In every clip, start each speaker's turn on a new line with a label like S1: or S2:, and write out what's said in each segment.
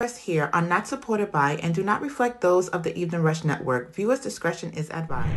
S1: expressed here are not supported by and do not reflect those of the Evening Rush Network. Viewers' discretion is advised.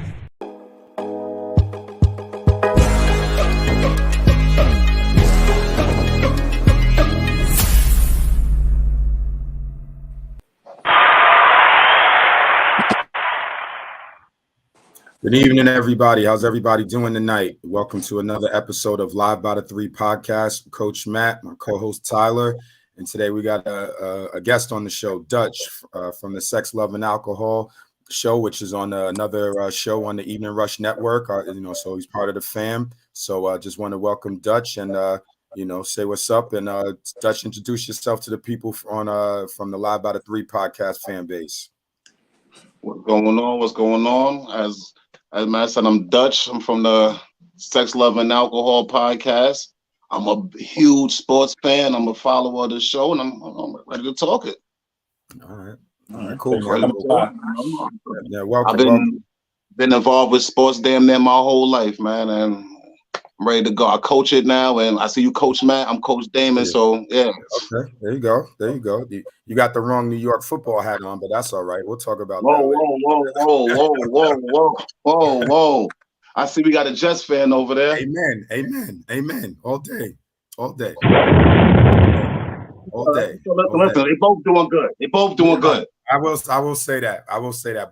S2: Good evening, everybody. How's everybody doing tonight? Welcome to another episode of Live by the Three podcast. Coach Matt, my co-host Tyler, and today we got a guest on the show, Dutch, from the Sex, Love, and Alcohol show, which is on another show on the Evening Rush Network. So he's part of the fam. So just want to welcome Dutch and say what's up. And Dutch, introduce yourself to the people from the Live by the Three podcast fan base.
S3: What's going on? What's going on? As Matt said, I'm Dutch. I'm from the Sex, Love, and Alcohol podcast. I'm a huge sports fan. I'm a follower of the show, and I'm ready to talk it.
S2: All right, cool.
S3: Yeah, welcome. I've been involved with sports damn near my whole life, man, and I'm ready to go. I coach it now, and I see you, Coach Matt. I'm Coach Damon, so yeah.
S2: Okay, there you go. You got the wrong New York football hat on, but that's all right. We'll talk about
S3: that. Whoa. I see we got a Jets fan over there.
S2: Amen. All day.
S3: Listen, they both doing good.
S2: I will say that.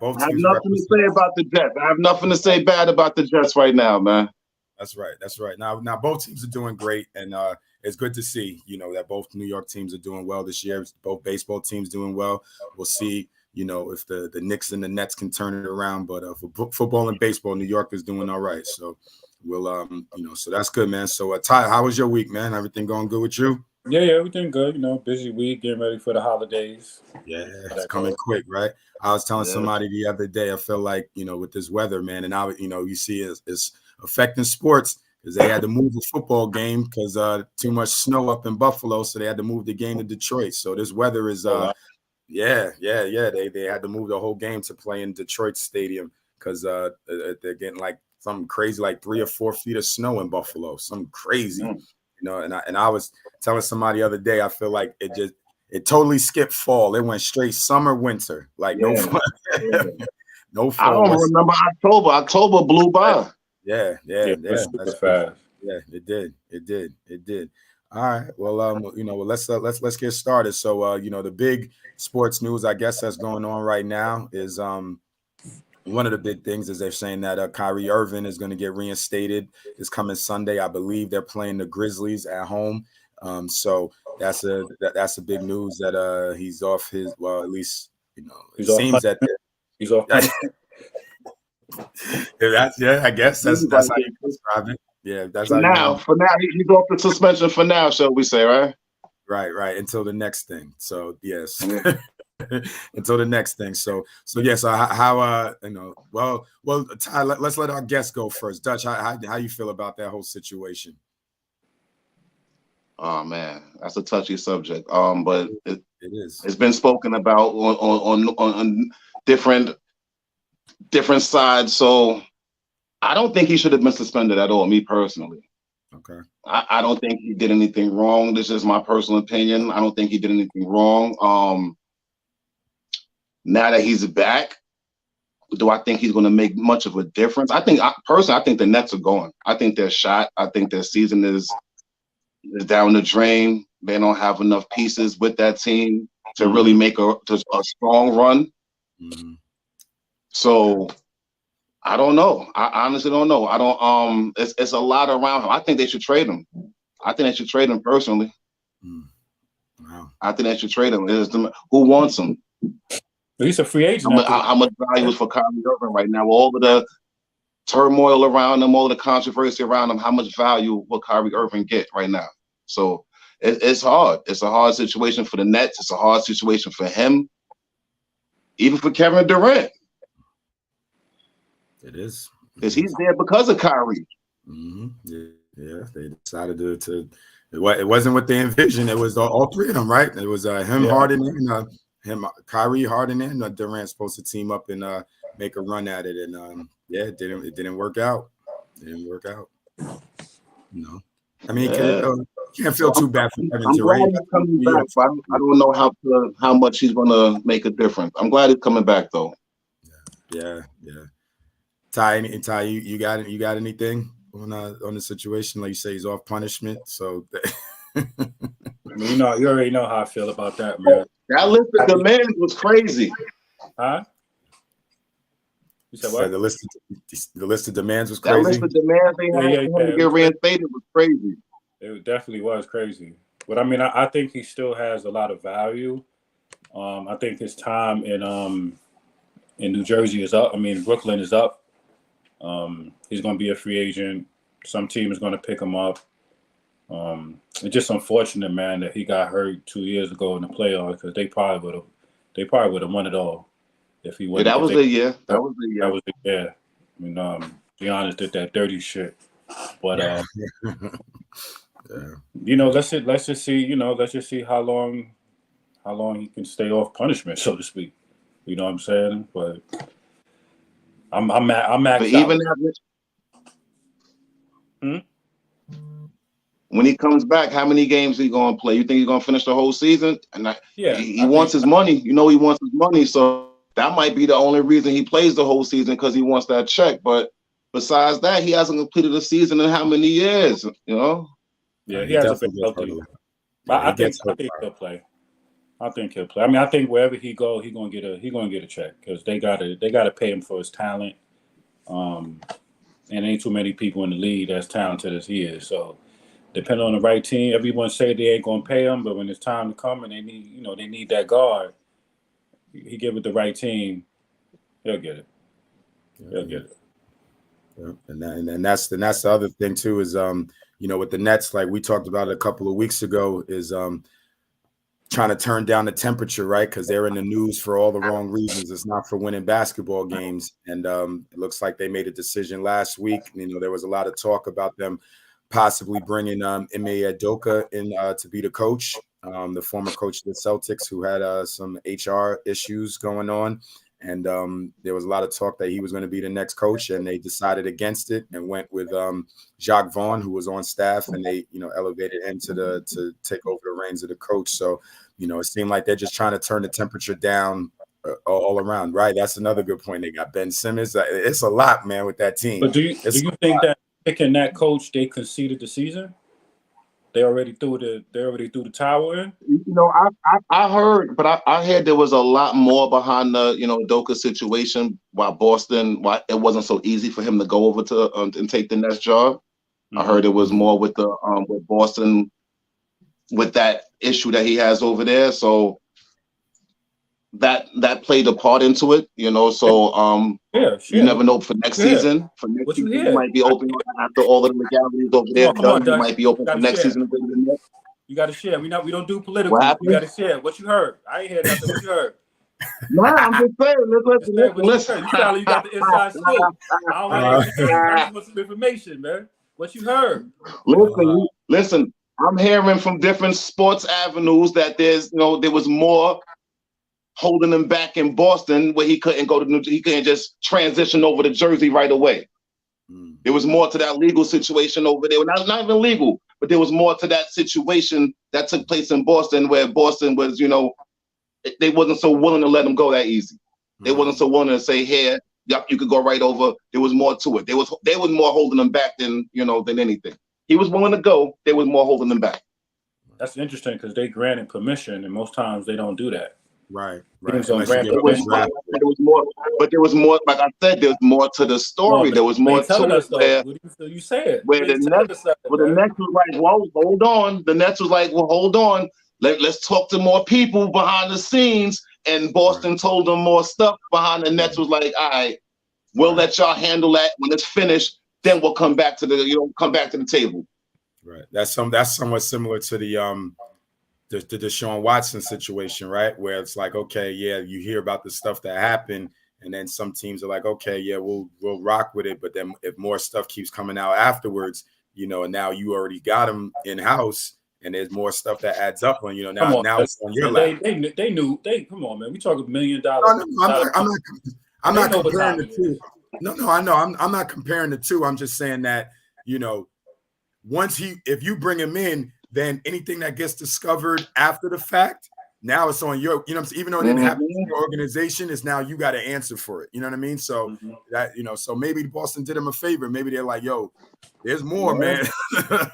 S2: Both teams.
S3: I have nothing to say about the Jets. I have nothing to say bad about the Jets right now, man.
S2: That's right. Now both teams are doing great, and it's good to see, that both New York teams are doing well this year. Both baseball teams doing well. We'll see, if the Knicks and the Nets can turn it around. But for football and baseball, New York is doing all right. So we'll, so that's good, man. So Ty, how was your week, man? Everything going good with you?
S4: Yeah, everything good. Busy week, getting ready for the holidays.
S2: Yeah, it's coming quick, right? I was telling somebody the other day, I feel like, with this weather, man, and now, you see it's affecting sports because they had to move the football game because too much snow up in Buffalo, so they had to move the game to Detroit. So this weather is they had to move the whole game to play in Detroit Stadium because they're getting like something crazy, like 3 or 4 feet of snow in Buffalo, something crazy. And I was telling somebody the other day, I feel like it totally skipped fall. It went straight summer, winter, no fall.
S3: I don't remember October. October blew by.
S2: Yeah.
S4: That's fast.
S2: Yeah, it did. All right. Well, let's get started. So, the big sports news, I guess, that's going on right now is one of the big things is they're saying that Kyrie Irving is going to get reinstated this coming Sunday. I believe they're playing the Grizzlies at home. So that's a big news that he's off his. Well, at least it seems that
S4: he's off.
S2: I guess that's how you describe it. Yeah, that's
S3: for now. For now, he's off the suspension for now, shall we say, right?
S2: Right. Until the next thing. So yes, until the next thing. So yes. How well, Ty, let's let our guest go first. Dutch, how you feel about that whole situation?
S3: Oh man, that's a touchy subject. But it
S2: is.
S3: It's been spoken about on different sides. So I don't think he should have been suspended at all, me personally.
S2: Okay.
S3: I don't think he did anything wrong. This is my personal opinion. I don't think he did anything wrong. Now that he's back, do I think he's going to make much of a difference? I think the Nets are going. I think they're shot. I think their season is down the drain. They don't have enough pieces with that team to really make a strong run.
S2: Mm-hmm.
S3: So I don't know. I honestly don't know. I don't. It's a lot around him. I think they should trade him. I think they should trade him personally.
S2: Wow.
S3: I think they should trade him. Who wants him?
S4: He's a free agent.
S3: How much value is for Kyrie Irving right now? With all of the turmoil around him, all the controversy around him, how much value will Kyrie Irving get right now? So it's hard. It's a hard situation for the Nets. It's a hard situation for him. Even for Kevin Durant.
S2: It is.
S3: Because he's there because of Kyrie.
S2: Mm-hmm. Yeah, they decided to it wasn't what they envisioned. It was all three of them, right? It was him, Harden, and Kyrie, Harden, and Durant supposed to team up and make a run at it. And it didn't work out. I mean, Can't feel too bad for
S3: I'm
S2: Evans,
S3: glad
S2: right?
S3: he's coming back, but I don't know how much he's gonna make a difference. I'm glad he's coming back though.
S2: Yeah. Ty, you got anything on the situation? Like you say, he's off punishment, so.
S4: I mean, you already know how I feel about that, man.
S3: That list of demands was crazy.
S4: Huh? You said what?
S2: The list of demands was
S3: That
S2: crazy.
S3: list of demands they had for him to get reinstated was crazy.
S4: It definitely was crazy. But I mean, I think he still has a lot of value. I think his time in New Jersey is up. I mean, Brooklyn is up. He's going to be a free agent. Some team is going to pick him up. It's just unfortunate, man, that he got hurt 2 years ago in the playoffs because they probably would have won it all if he wouldn't.
S3: Yeah, that was the year. That was the
S4: year. I mean, Giannis did that dirty shit, but let's just see how long he can stay off punishment, so to speak. You know what I'm saying? But I'm maxed
S3: but even
S4: out.
S3: When he comes back, how many games he gonna play? You think he's gonna finish the whole season? And he wants his money. You know, he wants his money, so that might be the only reason he plays the whole season because he wants that check. But besides that, he hasn't completed a season in how many years? You know?
S4: Yeah, he hasn't been healthy. I think he'll play. I think he'll play. I mean, I think wherever he go, he's gonna get a check because they gotta pay him for his talent. And ain't too many people in the league as talented as he is. So depending on the right team, everyone say they ain't gonna pay him, but when it's time to come and they need that guard, he give it the right team, he'll get it. He'll get it.
S2: Yeah. And that's the other thing too is with the Nets, like we talked about it a couple of weeks ago, is trying to turn down the temperature, right? Because they're in the news for all the wrong reasons. It's not for winning basketball games, and it looks like they made a decision last week. There was a lot of talk about them possibly bringing Ime Udoka in to be the coach, the former coach of the Celtics, who had some HR issues going on. And there was a lot of talk that he was going to be the next coach, and they decided against it and went with Jacques Vaughn, who was on staff, and they, elevated him to take over the reins of the coach. So, it seemed like they're just trying to turn the temperature down all around, right? That's another good point. They got Ben Simmons. It's a lot, man, with that team.
S4: But do you think that picking that coach, they conceded the season? They already threw the towel in.
S3: I heard, but I heard there was a lot more behind the Udoka situation. Why it wasn't so easy for him to go over to and take the Nets job. Mm-hmm. I heard it was more with the with Boston, with that issue that he has over there. So that played a part into it, So you never know for next season. For next season, he might be open after all of the legalities over there done. He might be open for next season.
S4: You got to share. We don't do political. You got to share what you heard. I ain't heard nothing. What you heard?
S3: No, I'm just saying. Listen.
S4: You sound like you got the inside scoop. I don't want to. I just want some information, man. What you heard?
S3: Listen. I'm hearing from different sports avenues that there was more holding him back in Boston, where he couldn't go to New Jersey. He couldn't just transition over to Jersey right away. There was more to that legal situation over there. Not even legal, but there was more to that situation that took place in Boston, where Boston was, they wasn't so willing to let him go that easy. They wasn't so willing to say, "Here, yep, you could go right over." There was more to it. They was more holding him back than anything. He was willing to go. They was more holding him back.
S4: That's interesting because they granted permission, and most times they don't do that.
S2: Right.
S3: There was more. Like I said, there's more to the story. There was more to it.
S4: You said
S3: where the Nets was like, "Well, hold on." The Nets was like, "Well, hold on. Let's talk to more people behind the scenes." And Boston told them more stuff behind. The Nets was like, "All right, we'll let y'all handle that when it's finished. Then we'll come back to the table."
S2: Right. That's somewhat similar to the Deshaun Watson situation, right? Where it's like, okay, yeah, you hear about the stuff that happened, and then some teams are like, okay, yeah, we'll rock with it. But then if more stuff keeps coming out afterwards, and now you already got them in house, and there's more stuff that adds up on, now it's on your lap.
S4: They knew. Come on, man. We talking $1 million.
S2: I'm not comparing the two. No, I know. I'm not comparing the two. I'm just saying that, if you bring him in, then anything that gets discovered after the fact, now it's on your, you know what I'm saying? Even though it didn't happen in your organization, it's now you got to answer for it. You know what I mean? So that, you know, so maybe Boston did him a favor. Maybe they're like, yo, there's more, man.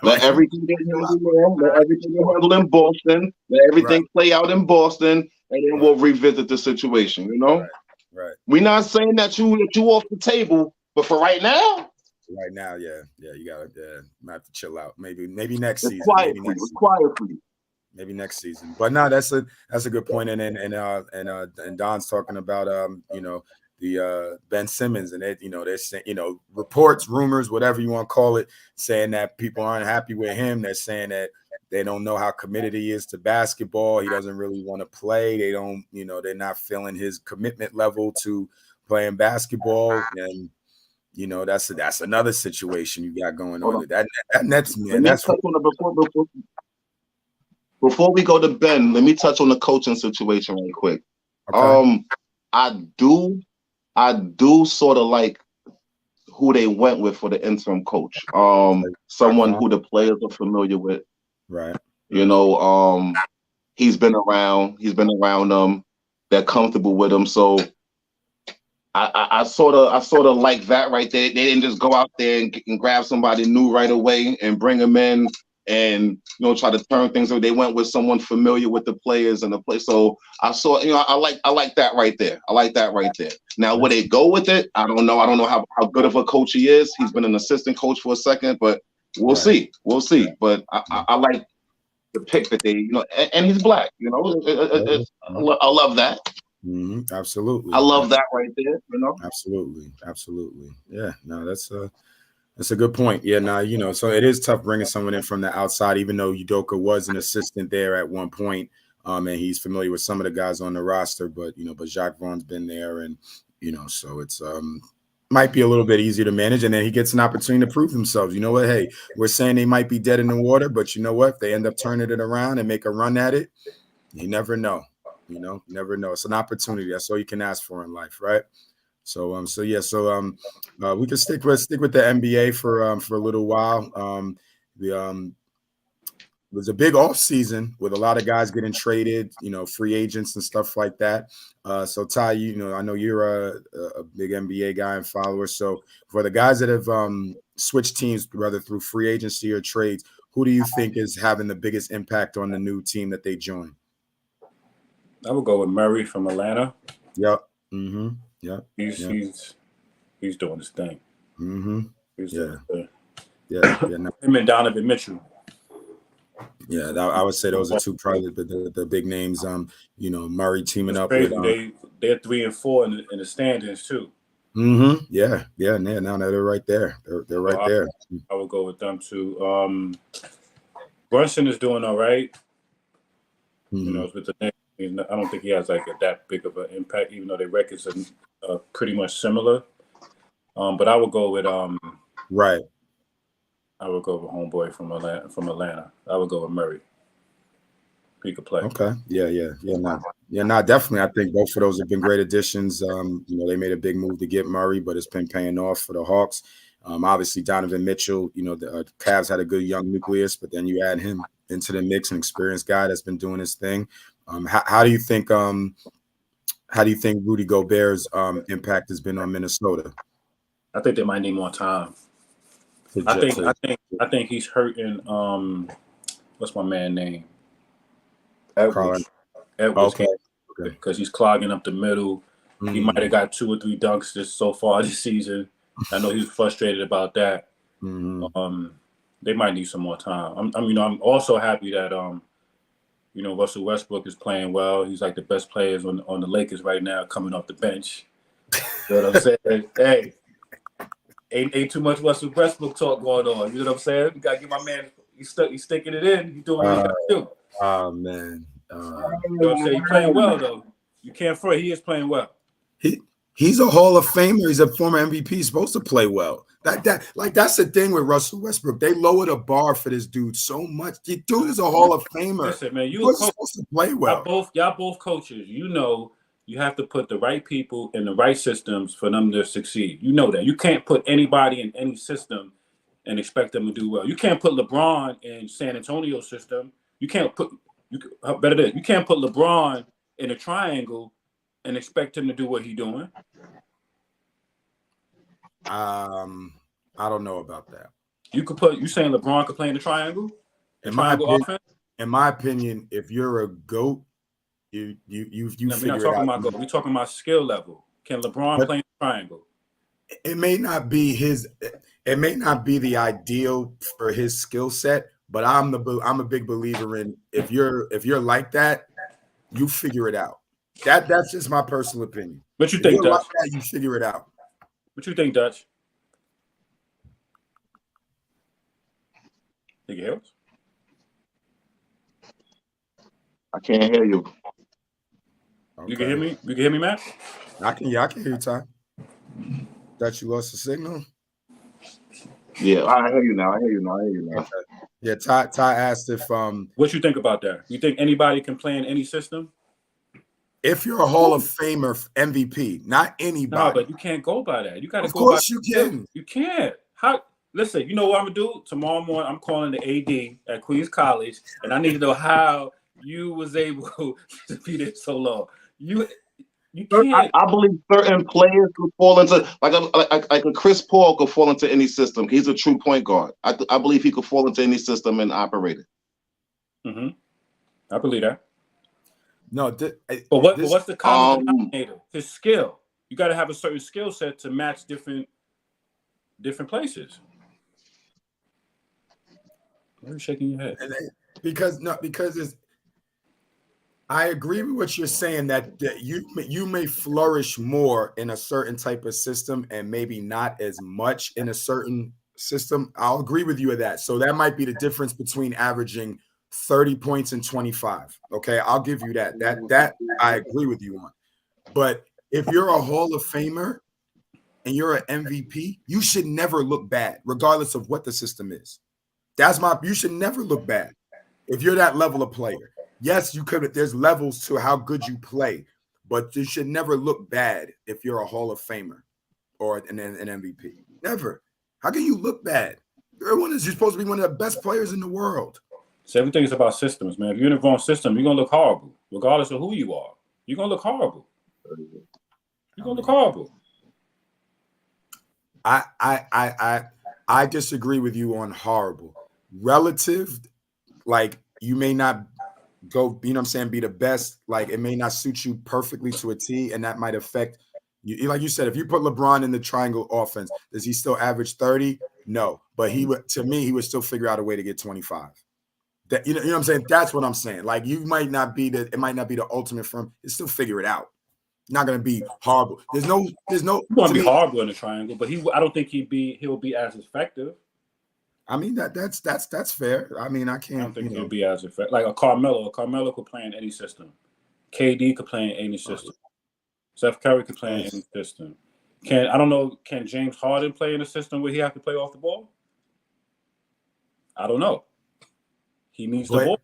S3: Let everything get handled, let everything get handled in Boston. Let everything play out in Boston, and then we'll revisit the situation. You know,
S2: right.
S3: We're not saying that you off the table, but for right now,
S2: you gotta have to chill out. Maybe next season. Maybe next season. But no, that's a good point. And Don's talking about you know, the Ben Simmons, and they, you know, they're saying, you know, reports, rumors, whatever you want to call it, saying that people aren't happy with him. They're saying that they don't know how committed he is to basketball. He doesn't really want to play. They don't, you know, they're not feeling his commitment level to playing basketball. And you know, that's another situation you got going on. That Nets, man.
S3: Before we go to Ben, let me touch on the coaching situation real quick.
S2: Okay.
S3: I do sort of like who they went with for the interim coach. Someone who the players are familiar with.
S2: Right.
S3: You know, he's been around them. They're comfortable with him. So I sort of like that right there. They didn't just go out there and grab somebody new right away and bring them in and, you know, try to turn things over. They went with someone familiar with the players and the play. So I saw, you know, I like that right there. I like that right there. Now, where they go with it, I don't know. I don't know how good of a coach he is. He's been an assistant coach for a second, but we'll see. We'll see. But I like the pick that they, you know, and he's black. You know, I love that.
S2: Mm-hmm. Absolutely.
S3: I love that right there. You know.
S2: Absolutely. Yeah. No, that's a good point. Yeah. Now, you know, so it is tough bringing someone in from the outside, even though Udoka was an assistant there at one point, and he's familiar with some of the guys on the roster. But you know, Jacques Vaughn's been there, and you know, so it's might be a little bit easier to manage, and then he gets an opportunity to prove themselves. You know what? Hey, we're saying they might be dead in the water, but you know what? If they end up turning it around and make a run at it, you never know. You know, never know. It's an opportunity. That's all you can ask for in life, right? So, we can stick with the NBA for a little while. It was a big off season with a lot of guys getting traded, you know, free agents and stuff like that. So Ty, you know, I know you're a big NBA guy and follower. So for the guys that have switched teams, whether through free agency or trades, who do you think is having the biggest impact on the new team that they join?
S4: I would go with Murray from Atlanta.
S2: Yep. Mm-hmm. Yep.
S4: He's doing his thing.
S2: Mm-hmm.
S4: He's doing his thing.
S2: Yeah.
S4: Him and Donovan Mitchell.
S2: Yeah, I would say those are two probably the big names. You know, Murray teaming up with.
S4: They're 3 and 4 in the standings too.
S2: Mm-hmm. Yeah. Now they're right there. They're right there.
S4: I would go with them too. Brunson is doing all right. Mm-hmm. You know, with the name. I don't think he has like that big of an impact, even though their records are pretty much similar. But I would go with
S2: right.
S4: I would go with homeboy from Atlanta. I would go with Murray. He could play.
S2: Okay. Yeah. Definitely. I think both of those have been great additions. You know, they made a big move to get Murray, but it's been paying off for the Hawks. Obviously, Donovan Mitchell. You know, the Cavs had a good young nucleus, but then you add him into the mix, an experienced guy that's been doing his thing. How do you think Rudy Gobert's impact has been on Minnesota?
S4: I think they might need more time. I think he's hurting. What's my man name? Edwards.
S2: Okay.
S4: Because he's clogging up the middle. Mm-hmm. He might have got 2 or 3 dunks so far this season. I know he's frustrated about that.
S2: Mm-hmm.
S4: They might need some more time. I'm also happy that you know, Russell Westbrook is playing well. He's like the best players on the Lakers right now, coming off the bench. You know what I'm saying? Hey, ain't too much Russell Westbrook talk going on. You know what I'm saying? You gotta get my man. He's sticking it in. He's doing what he gotta do.
S2: Oh man.
S4: You know what I'm saying? He's playing well though. You can't front. He is playing well.
S2: He's a Hall of Famer. He's a former MVP. He's supposed to play well. That's the thing with Russell Westbrook. They lower the bar for this dude so much. The dude is a Hall of Famer.
S4: Listen, man,
S2: you're supposed to play well.
S4: Y'all both coaches. You know, you have to put the right people in the right systems for them to succeed. You know that. You can't put anybody in any system and expect them to do well. You can't put LeBron in San Antonio's system. You can't put you can't put LeBron in a triangle and expect him to do what he's doing.
S2: I don't know about that.
S4: You saying LeBron could play in the triangle?
S2: In my opinion, if you're a GOAT, you figure
S4: we're not talking about GOAT. We're talking about skill level. Can LeBron play in the triangle?
S2: It may not be the ideal for his skill set, but I'm a big believer in if you're like that, you figure it out. That's just my personal opinion.
S4: What you think, Dutch?
S2: Like that, you figure it out.
S4: What you think, Dutch? Think it helps?
S3: I can't hear you.
S4: Okay. You can hear me? You can hear me, Matt?
S2: I can hear you, Ty. That you lost the signal?
S3: Yeah, I hear you now.
S2: Okay. Yeah, Ty asked if
S4: what you think about that? You think anybody can play in any system?
S2: If you're a Hall of Famer MVP, not anybody.
S4: No, but you can't go by that. You got to
S2: go. Of
S4: course
S2: you can.
S4: You can't. How? Listen, you know what I'm gonna do tomorrow morning? I'm calling the AD at Queens College, and I need to know how you was able to be there so long. You can't.
S3: I believe certain players could fall into like a Chris Paul could fall into any system. He's a true point guard. I believe he could fall into any system and operate it.
S4: Mm-hmm. I believe that.
S2: No,
S4: but what's the common denominator? His skill. You got to have a certain skill set to match different places. Why are you shaking your head?
S2: Because it's. I agree with what you're saying that you may flourish more in a certain type of system and maybe not as much in a certain system. I'll agree with you with that. So that might be the difference between averaging 30 points and 25. Okay, I'll give you that. That I agree with you on. But if you're a Hall of Famer and you're an MVP, you should never look bad, regardless of what the system is. You should never look bad if you're that level of player. Yes, you could. There's levels to how good you play, but you should never look bad if you're a Hall of Famer or an MVP. Never. How can you look bad? You're supposed to be one of the best players in the world.
S4: So everything is about systems, man. If you're in the wrong system, you're gonna look horrible, regardless of who you are. You're gonna look horrible. You're gonna look horrible.
S2: I disagree with you on horrible. Relative, like you may not go, you know what I'm saying, be the best. Like it may not suit you perfectly to a T, and that might affect you. Like you said, if you put LeBron in the triangle offense, does he still average 30? No, but he would still figure out a way to get 25. That you know what I'm saying? That's what I'm saying. Like it might not be the ultimate for him. It's still figure it out. Not gonna be horrible. There's no.
S4: He's gonna be horrible in the triangle, but I don't think he'll be as effective.
S2: I mean that's fair. I mean I don't
S4: think he'll be as effective. Like a Carmelo could play in any system. KD could play in any system. Steph Curry could play in any system. Can James Harden play in a system where he has to play off the ball? I don't know. He needs the ball.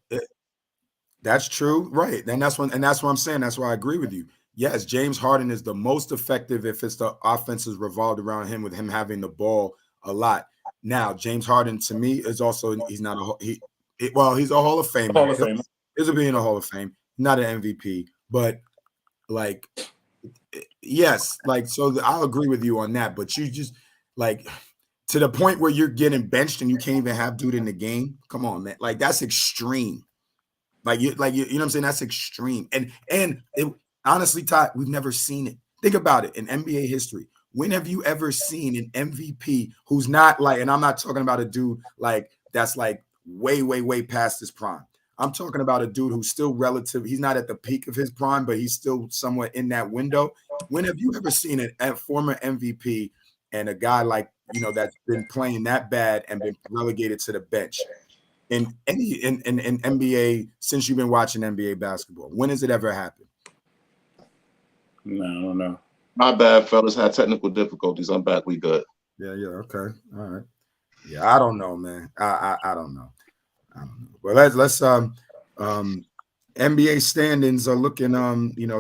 S2: That's true, right? And that's what I'm saying. That's why I agree with you. Yes, James Harden is the most effective if it's the offense is revolved around him with him having the ball a lot. Now, James Harden to me is also he's a Hall of Famer.
S4: Hall of Famer.
S2: He's being a Hall of Fame, not an MVP, but like yes, like so I'll agree with you on that. But you just like to the point where you're getting benched and you can't even have dude in the game. Come on, man, like that's extreme. Like you know what I'm saying? That's extreme. And honestly, Todd, we've never seen it. Think about it in NBA history. When have you ever seen an MVP who's not like, and I'm not talking about a dude like that's like way, way, way past his prime. I'm talking about a dude who's still relative. He's not at the peak of his prime, but he's still somewhat in that window. When have you ever seen a former MVP and a guy like, that's been playing that bad and been relegated to the bench in NBA since you've been watching NBA basketball? When has it ever happened?
S4: No, I don't know.
S3: My bad, fellas. Had technical difficulties. I'm back. We good.
S2: Yeah. Okay. All right. Yeah, I don't know, man. I don't know. Well, let's NBA standings are looking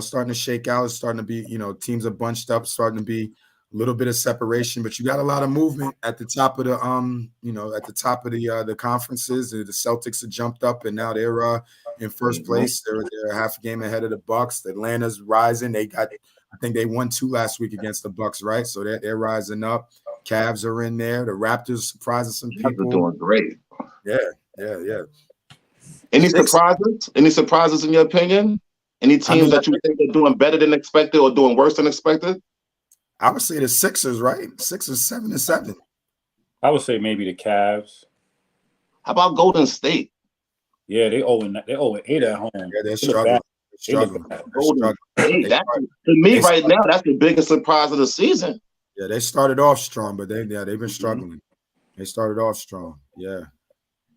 S2: starting to shake out. It's starting to be teams are bunched up, starting to be little bit of separation, but you got a lot of movement at the top of the at the top of the conferences. The Celtics have jumped up and now they're in first place. They're a half a game ahead of the Bucks. Atlanta's rising. I think they won 2 last week against the Bucks, right? So they're rising up. Cavs are in there. The Raptors surprising some people.
S3: They're doing great.
S2: Yeah.
S3: Any surprises? Any surprises in your opinion? Any teams that you think are doing better than expected or doing worse than expected?
S2: I would say the Sixers, right? Sixers 7-7.
S4: I would say maybe the Cavs.
S3: How about Golden State?
S4: Yeah, they 0-8 at home.
S2: Yeah, they're struggling.
S3: Golden State. To me, right now, that's the biggest surprise of the season.
S2: Yeah, they started off strong, but they've been struggling. They started off strong. Yeah.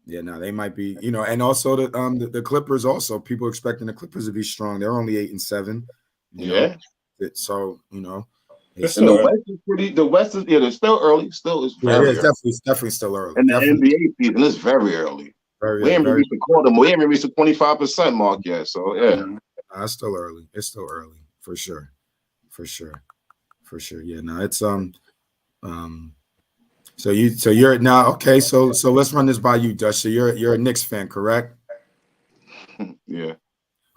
S2: Now they might be, and also the Clippers. Also, people expecting the Clippers to be strong. They're only 8-7.
S3: Yeah.
S2: So
S3: and the West is pretty. The West is it's still early.
S2: It's definitely still early.
S3: And the NBA season is very early. We haven't reached the quarter. We haven't reached the 25% mark yet. So
S2: it's still early. It's still early for sure. Yeah. No, it's So you're now okay. So let's run this by you, Dutch. So you're a Knicks fan, correct?
S3: Yeah.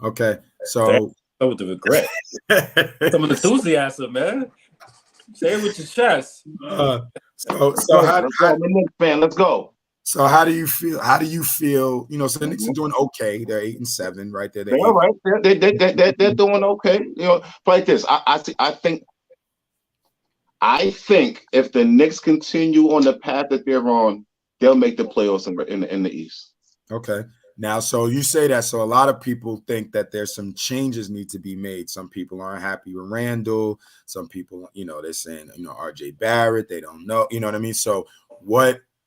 S2: Okay. So
S4: with the regret, some of the enthusiasm, man. Say it with your chest.
S2: So how
S3: I'm a Knicks fan. Let's go.
S2: So how do you feel? So the Knicks are doing okay. They're 8-7, right? They're
S3: all right. They're doing okay. Like this. I think if the Knicks continue on the path that they're on, they'll make the playoffs in the East.
S2: Okay. Now, so you say that. So a lot of people think that there's some changes need to be made. Some people aren't happy with Randall. Some people, they're saying, RJ Barrett, they don't know. You know what I mean? So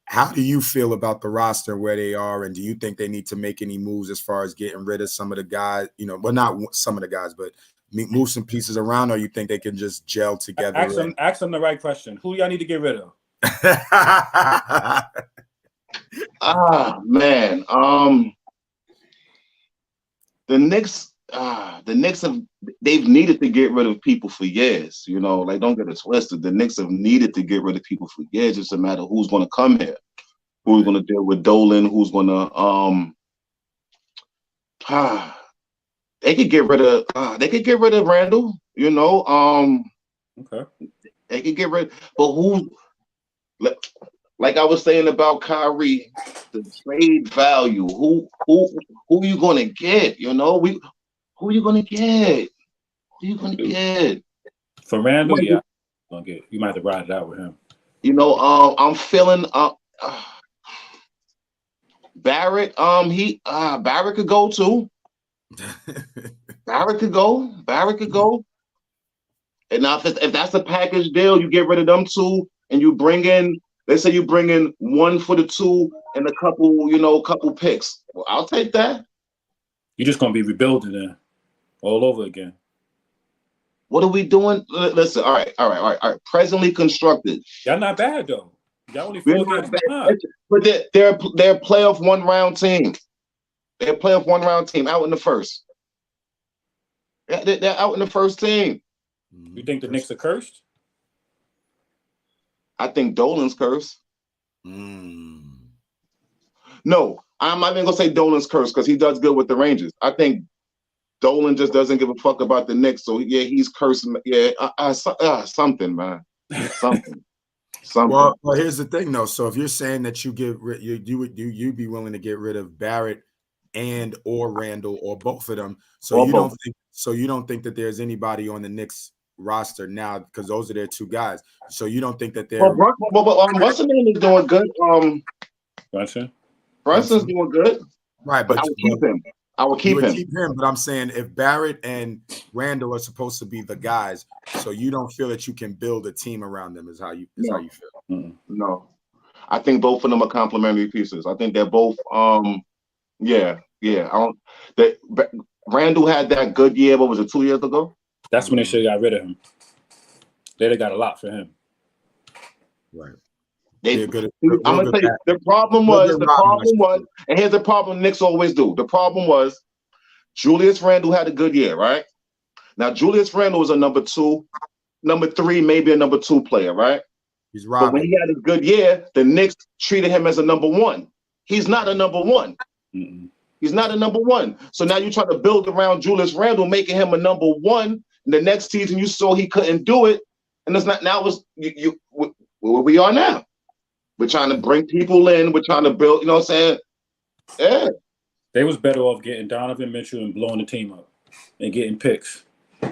S2: how do you feel about the roster where they are? And do you think they need to make any moves as far as getting rid of some of the guys, well, not some of the guys, but move some pieces around, or you think they can just gel together?
S4: Ask them the right question. Who y'all need to get rid of?
S3: Man. The Knicks they've needed to get rid of people for years. Don't get it twisted. The Knicks have needed to get rid of people for years. It's a matter of who's going to come here, who's going to deal with Dolan, who's going to They could get rid of Randall,
S4: Okay.
S3: They could get rid, but who? Like I was saying about Kyrie, the trade value. Who you gonna get? Who you gonna get? Who you gonna get?
S4: For Randall, yeah, you might have to ride it out with him.
S3: I'm feeling Barrett. Barrett could go too. Barrett could go. And now if that's a package deal, you get rid of them two, and you bring in. Let's say you bring in one for the two and a couple picks. Well, I'll take that.
S4: You're just gonna be rebuilding there all over again.
S3: What are we doing? Listen, all right. Presently constructed.
S4: Y'all not bad though. Y'all only 4 games behind.
S3: But they're a playoff 1-round team. They're a playoff 1-round team out in the first. They're out in the first team.
S4: You think the Knicks are cursed?
S3: I think Dolan's cursed. No, I'm not even gonna say Dolan's cursed because he does good with the Rangers. I think Dolan just doesn't give a fuck about the Knicks. So yeah, he's cursing. Yeah, something, man. Something.
S2: Well, here's the thing, though. So if you're saying that you'd be willing to get rid of Barrett and or Randall or both of them. So you don't think that there's anybody on the Knicks roster now because those are their two guys. So you don't think that they're
S3: what's the name is doing good? Brunson's doing good.
S2: Right, but
S3: I would keep him. I would keep him.
S2: But I'm saying if Barrett and Randall are supposed to be the guys, so you don't feel that you can build a team around them is how you feel.
S3: No. I think both of them are complementary pieces. I think they're both Randall had that good year, what was it, 2 years ago?
S4: That's when they should have got rid of him. They'd have got a lot for him.
S2: Right.
S3: I'm gonna tell you, the problem was, and here's the problem Knicks always do. The problem was Julius Randle had a good year, right? Now Julius Randle was a number 2 number 3, maybe a number 2 player, right?
S2: He's
S3: But when
S2: robbing.
S3: he had a good year, the Knicks treated him as a number 1. He's not a number 1.
S4: Mm-mm.
S3: He's not a number 1. So now you're trying to build around Julius Randle, making him a number 1. And the next season you saw he couldn't do it, and it's not now. It's where we are now. We're trying to bring people in. We're trying to build. You know what I'm saying? Yeah.
S4: They was better off getting Donovan Mitchell and blowing the team up and getting picks.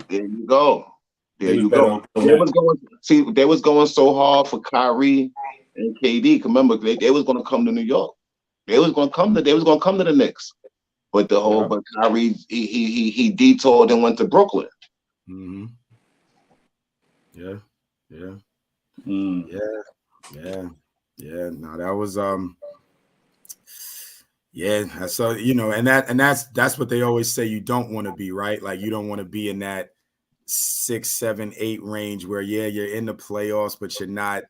S3: There you go. There you go.
S4: They
S3: was going so hard for Kyrie and KD. Remember, they was going to come to New York. They was going to come to the Knicks. But but Kyrie he detoured and went to Brooklyn.
S2: Mm-hmm. Yeah. No, that was yeah. So and that's what they always say. You don't want to be, right. Like you don't want to be in that 6, 7, 8 range where you're in the playoffs, but you're not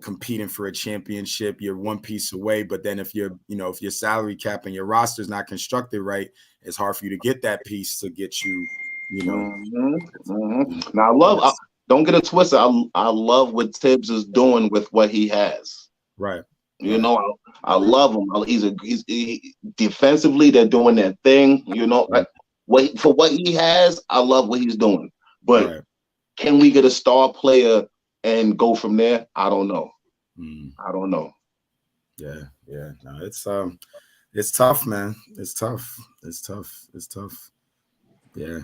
S2: competing for a championship. You're one piece away, but then if you're if your salary cap and your roster is not constructed right, it's hard for you to get that piece to get you.
S3: Now don't get it twisted. I love what Tibbs is doing with what he has.
S2: Right.
S3: I love him. He's defensively, they're doing their thing. For what he has, I love what he's doing. But can we get a star player and go from there? I don't know. I don't know.
S2: Yeah. No, it's tough, man. It's tough. Yeah.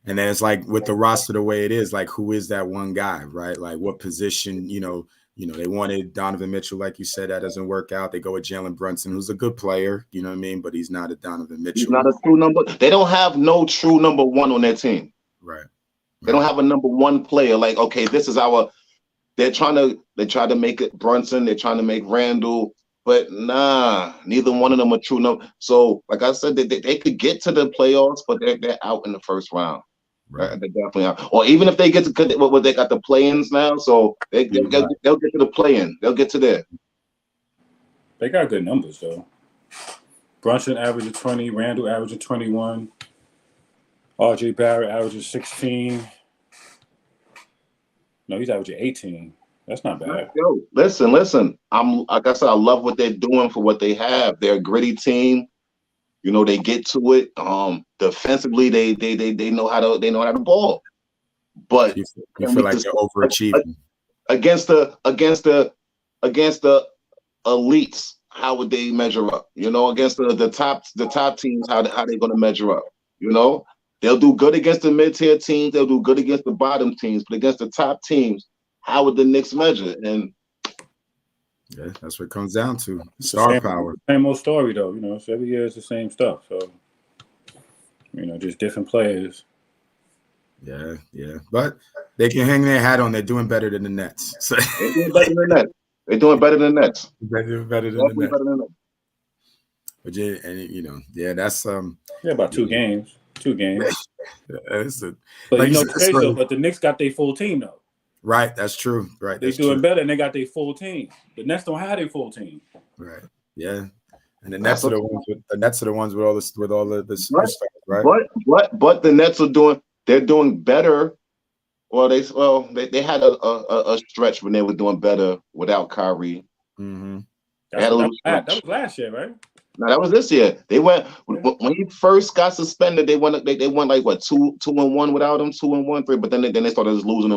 S2: And then it's like with the roster the way it is, like who is that one guy, right? Like what position, they wanted Donovan Mitchell, like you said, that doesn't work out. They go with Jalen Brunson, who's a good player, you know what I mean? But he's not a Donovan Mitchell.
S3: He's not a true number. They don't have no true number 1 on their team.
S2: Right.
S3: They don't have a number 1 player. Like, okay, this is they try to make it Brunson. They're trying to make Randall, but neither one of them are true number. So, like I said, they could get to the playoffs, but they're out in the first round. Right. They're definitely out. Or even if they get to what they got the play-ins now, so they'll get to the play-in. They'll get to there.
S4: They got good numbers though. Brunson averaging 20, Randall averaging 21, R.J. Barrett averaging 16. No, he's averaging 18. That's not bad.
S3: Yo, listen. I'm like I said, I love what they're doing for what they have. They're a gritty team. They get to it. Defensively, they know how to ball. But
S2: you feel like they're overachieving
S3: against the elites. How would they measure up? Against the top teams, how they going to measure up? They'll do good against the mid-tier teams. They'll do good against the bottom teams. But against the top teams, how would the Knicks measure? And
S2: yeah, that's what it comes down to. Star power.
S4: Same old story, though. So every year it's the same stuff. So, just different players.
S2: Yeah. But they can hang their hat on. They're doing better than the Nets. So.
S3: They're doing better than the Nets. They're doing better than the Nets.
S2: They're doing better than the Nets. But that's
S4: about 2 games. 2 games.
S2: But
S4: but the Knicks got their full team though.
S2: Right, that's true. Right,
S4: they're doing better, and they got their full team. The Nets don't have their full team.
S2: Right. Yeah, and the Nets are the ones with all the stuff, right?
S3: But the Nets are doing better. Well, they had a stretch when they were doing better without Kyrie.
S2: Mm-hmm.
S4: That was last year, right?
S3: No, that was this year. They went when he first got suspended. They went like what 2-1 without him, 2-1, but then they started just losing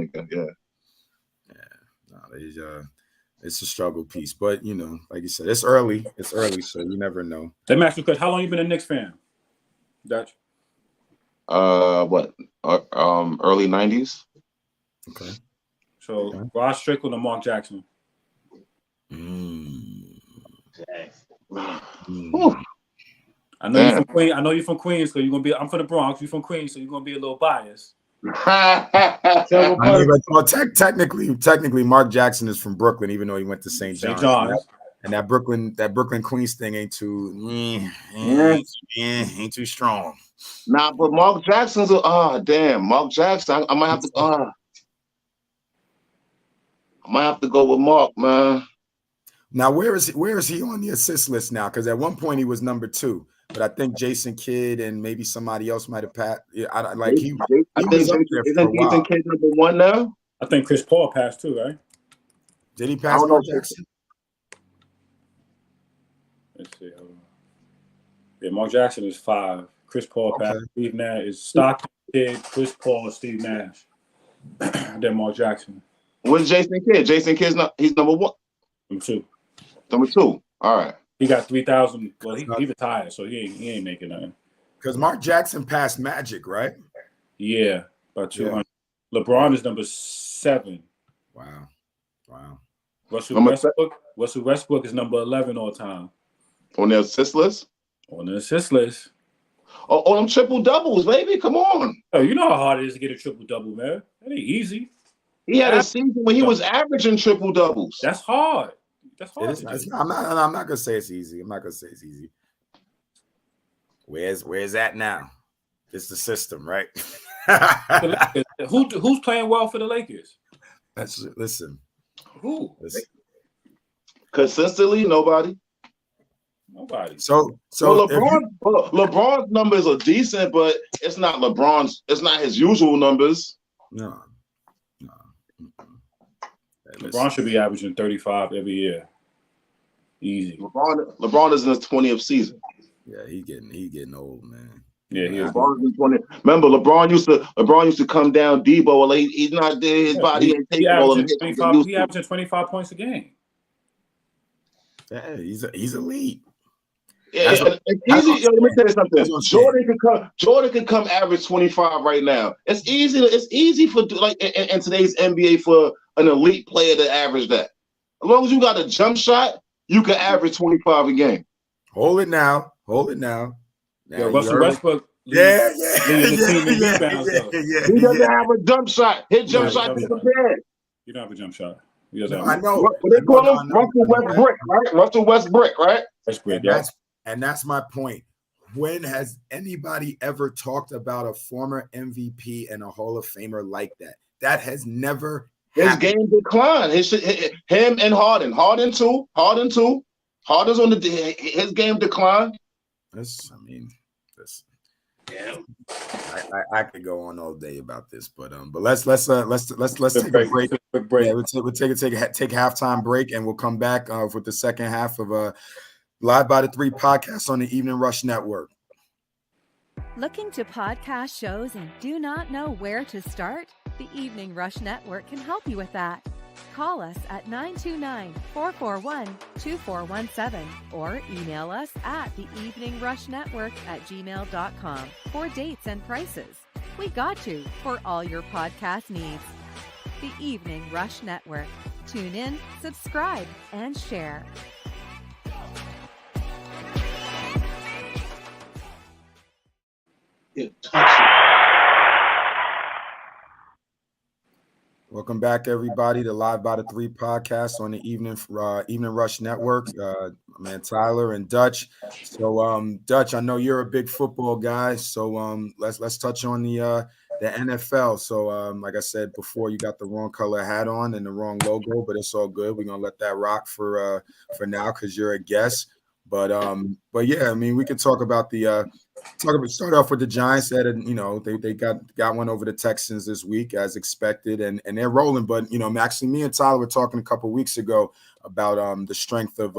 S3: again. Yeah.
S2: No, it's a struggle piece, but like you said, it's early, so you never know.
S4: Let me ask you a question. How long you been a Knicks fan, Dutch?
S3: Early 90s.
S2: Okay.
S4: So Rod Strickland or Mark Jackson? I know you're from Queens. I know you're from Queens, so you're gonna be. I'm from the Bronx. You're from Queens, so you're gonna be a little biased.
S2: Technically, Mark Jackson is from Brooklyn, even though he went to St. John's. And that Brooklyn Queens thing ain't too strong.
S3: Nah, but Mark Jackson's Mark Jackson. I might have to go with Mark, man.
S2: Now, where is he on the assist list now? Because at one point he was number 2. but I think Jason Kidd and maybe somebody else might have passed. Yeah,
S3: I think
S2: he was up there for a while.
S3: Jason Kidd number 1 now?
S4: I think Chris Paul passed too, right?
S2: Did he pass Mark Jackson?
S4: Let's see. Yeah, Mark Jackson is 5. Chris Paul passed. Steve Nash is Stockton, Kidd, Chris Paul, Steve Nash. Then Mark Jackson.
S3: Where's Jason Kidd? Jason Kidd's he's number 1.
S4: Number 2.
S3: Number 2. All right.
S4: He got 3,000. Well, he retired, so he ain't making nothing.
S2: Because Mark Jackson passed Magic, right?
S4: Yeah, about 200. Yeah. LeBron is number 7.
S2: Wow.
S4: Russell Westbrook is number 11 all time.
S3: On the assist list?
S4: On the assist list.
S3: Oh, on them triple doubles, baby. Come on.
S4: Oh, you know how hard it is to get a triple double, man. That ain't easy.
S3: He had a season when he was averaging triple doubles.
S4: That's hard.
S2: I'm not gonna say it's easy. Where's that now? It's the system, right?
S4: Who's playing well for the Lakers?
S2: Listen.
S4: Who?
S3: Consistently, nobody.
S2: So
S3: well, LeBron's numbers are decent, but it's not LeBron's. It's not his usual numbers.
S2: No.
S4: LeBron should be averaging 35 every year. Easy.
S3: LeBron is in his 20th season.
S2: Yeah, he getting old, man.
S4: Yeah, he is.
S3: LeBron's in 20. Remember, LeBron used to come down Debo. Like he's not there. His body ain't taking all of it.
S4: He averaging 25 points a game.
S2: Yeah, he's elite.
S3: Yeah, it's easy. Let me tell you something. Jordan can come average 25 right now. It's easy for like in today's NBA for an elite player to average that. As long as you got a jump shot, you can average 25 a game.
S2: Hold it now.
S4: Yeah, Russell Westbrook.
S2: Yeah.
S3: He doesn't have a jump shot. His jump shot is bad.
S4: You don't have a jump shot.
S2: I know.
S3: What they call him? Russell Westbrook, right? Russell Westbrook, right?
S4: Westbrook, yeah.
S2: And that's my point. When has anybody ever talked about a former MVP and a Hall of Famer like that? That has never happened.
S3: His game declined. Him and Harden. Harden too. Harden's on his game declined.
S2: I could go on all day about this, but let's take a break. Yeah, we'll take halftime break, and we'll come back with the second half of Live by the 3 podcast on the Evening Rush Network.
S5: Looking to podcast shows and do not know where to start? The Evening Rush Network can help you with that. Call us at 929-441-2417 or email us at theeveningrushnetwork@gmail.com for dates and prices. We got you for all your podcast needs. The Evening Rush Network. Tune in, subscribe, and share.
S2: Welcome back, everybody, to Live by the 3 podcast on the Evening Rush Network. Man, Tyler and Dutch. So, Dutch, I know you're a big football guy. So, let's touch on the NFL. So, like I said before, you got the wrong color hat on and the wrong logo, but it's all good. We're gonna let that rock for now because you're a guest. But yeah, I mean, we could talk about start off with the Giants that, they got one over the Texans this week as expected, and they're rolling. But, actually me and Tyler were talking a couple of weeks ago about the strength of